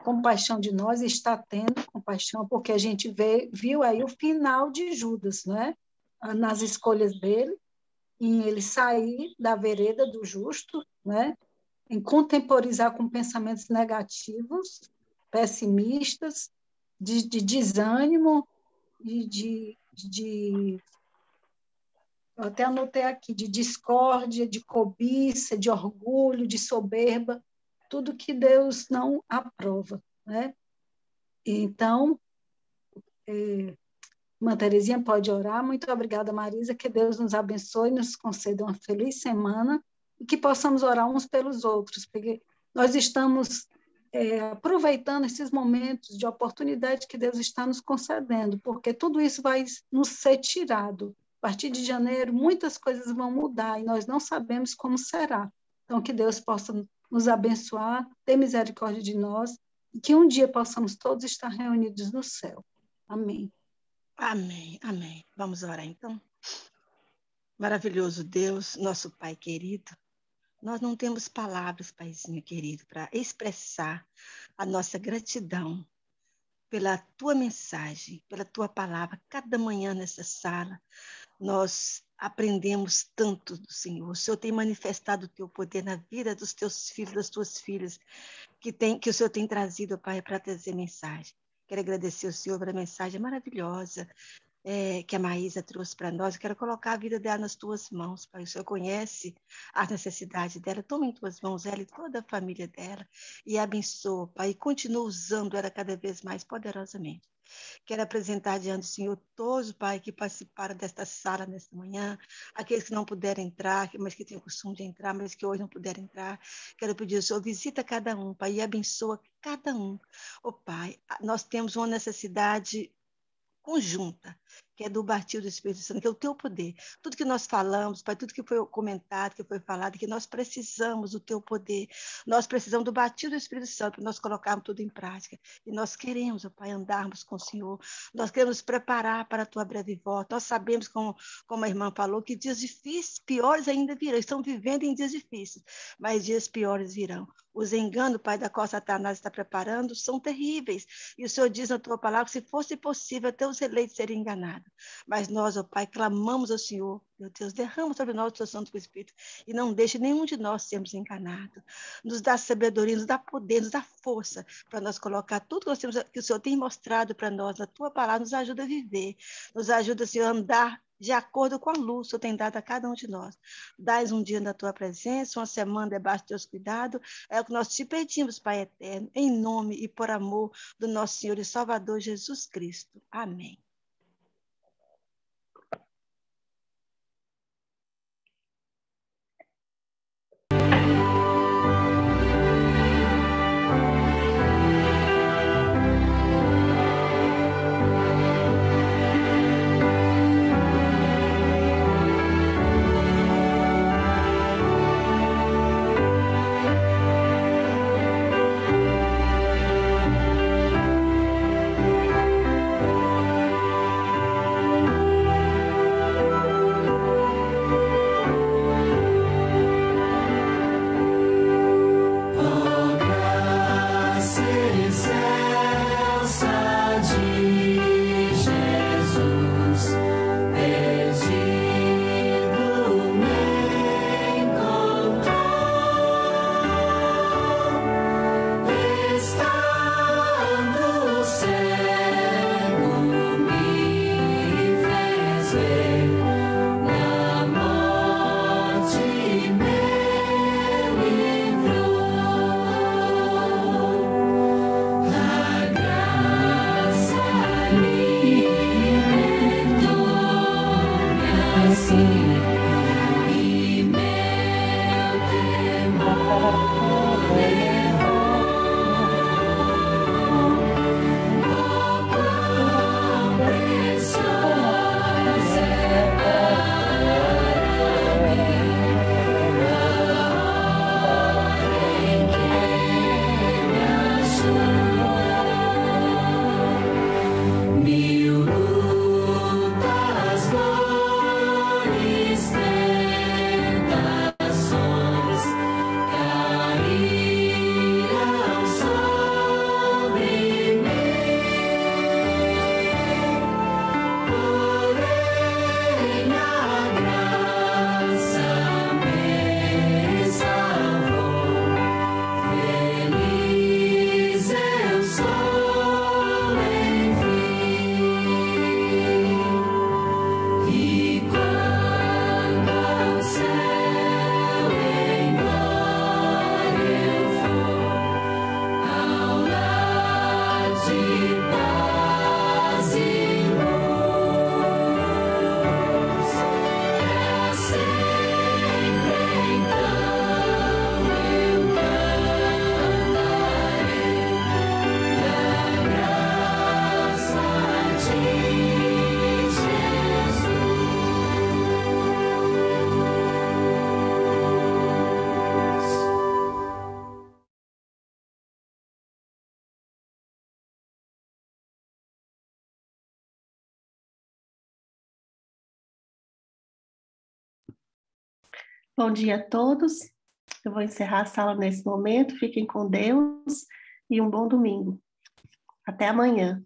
compaixão de nós, e está tendo compaixão, porque a gente viu aí o final de Judas, né? Nas escolhas dele, em ele sair da vereda do justo, né? Em contemporizar com pensamentos negativos, pessimistas, de desânimo e eu até anotei aqui, de discórdia, de cobiça, de orgulho, de soberba, tudo que Deus não aprova, né? Então, irmã Terezinha pode orar. Muito obrigada, Marisa, que Deus nos abençoe, nos conceda uma feliz semana e que possamos orar uns pelos outros, porque nós estamos aproveitando esses momentos de oportunidade que Deus está nos concedendo, porque tudo isso vai nos ser tirado. A partir de janeiro, muitas coisas vão mudar e nós não sabemos como será. Então, que Deus possa nos abençoar, ter misericórdia de nós e que um dia possamos todos estar reunidos no céu. Amém. Amém, amém. Vamos orar, então? Maravilhoso Deus, nosso Pai querido, nós não temos palavras, Paizinho querido, para expressar a nossa gratidão pela Tua mensagem, pela Tua palavra. Cada manhã nessa sala, nós aprendemos tanto do Senhor. O Senhor tem manifestado o Teu poder na vida dos Teus filhos, das Tuas filhas, que o Senhor tem trazido, Pai, para trazer mensagem. Quero agradecer ao Senhor pela mensagem maravilhosa que a Maísa trouxe para nós. Eu quero colocar a vida dela nas tuas mãos, Pai. O Senhor conhece as necessidades dela. Toma em tuas mãos ela e toda a família dela e abençoa, Pai, e continua usando ela cada vez mais poderosamente. Quero apresentar diante do Senhor todos, Pai, que participaram desta sala nesta manhã, aqueles que não puderam entrar, mas que têm o costume de entrar, mas que hoje não puderam entrar. Quero pedir ao Senhor, visita cada um, Pai, e abençoa cada um. Pai, nós temos uma necessidade conjunta, que é do batismo do Espírito Santo, que é o teu poder. Tudo que nós falamos, Pai, tudo que foi comentado, que foi falado, que nós precisamos do teu poder. Nós precisamos do batismo do Espírito Santo para nós colocarmos tudo em prática. E nós queremos, Pai, andarmos com o Senhor. Nós queremos preparar para a tua breve volta. Nós sabemos, como a irmã falou, que dias difíceis, piores ainda virão. Estão vivendo em dias difíceis, mas dias piores virão. Os enganos, Pai, da qual Satanás está preparando, são terríveis. E o Senhor diz na tua palavra que se fosse possível até os eleitos serem enganados. Mas nós, Pai, clamamos ao Senhor. Meu Deus, derrama sobre nós o teu Santo Espírito e não deixe nenhum de nós sermos enganados. Nos dá sabedoria, nos dá poder, nos dá força para nós colocar tudo que nós temos, que o Senhor tem mostrado para nós na tua palavra, nos ajuda a viver. Nos ajuda, Senhor, a andar de acordo com a luz que o Senhor tem dado a cada um de nós. Dás um dia na tua presença, uma semana debaixo dos teus cuidados. É o que nós te pedimos, Pai eterno, em nome e por amor do nosso Senhor e Salvador Jesus Cristo. Amém. Bom dia a todos. Eu vou encerrar a sala nesse momento. Fiquem com Deus e um bom domingo. Até amanhã.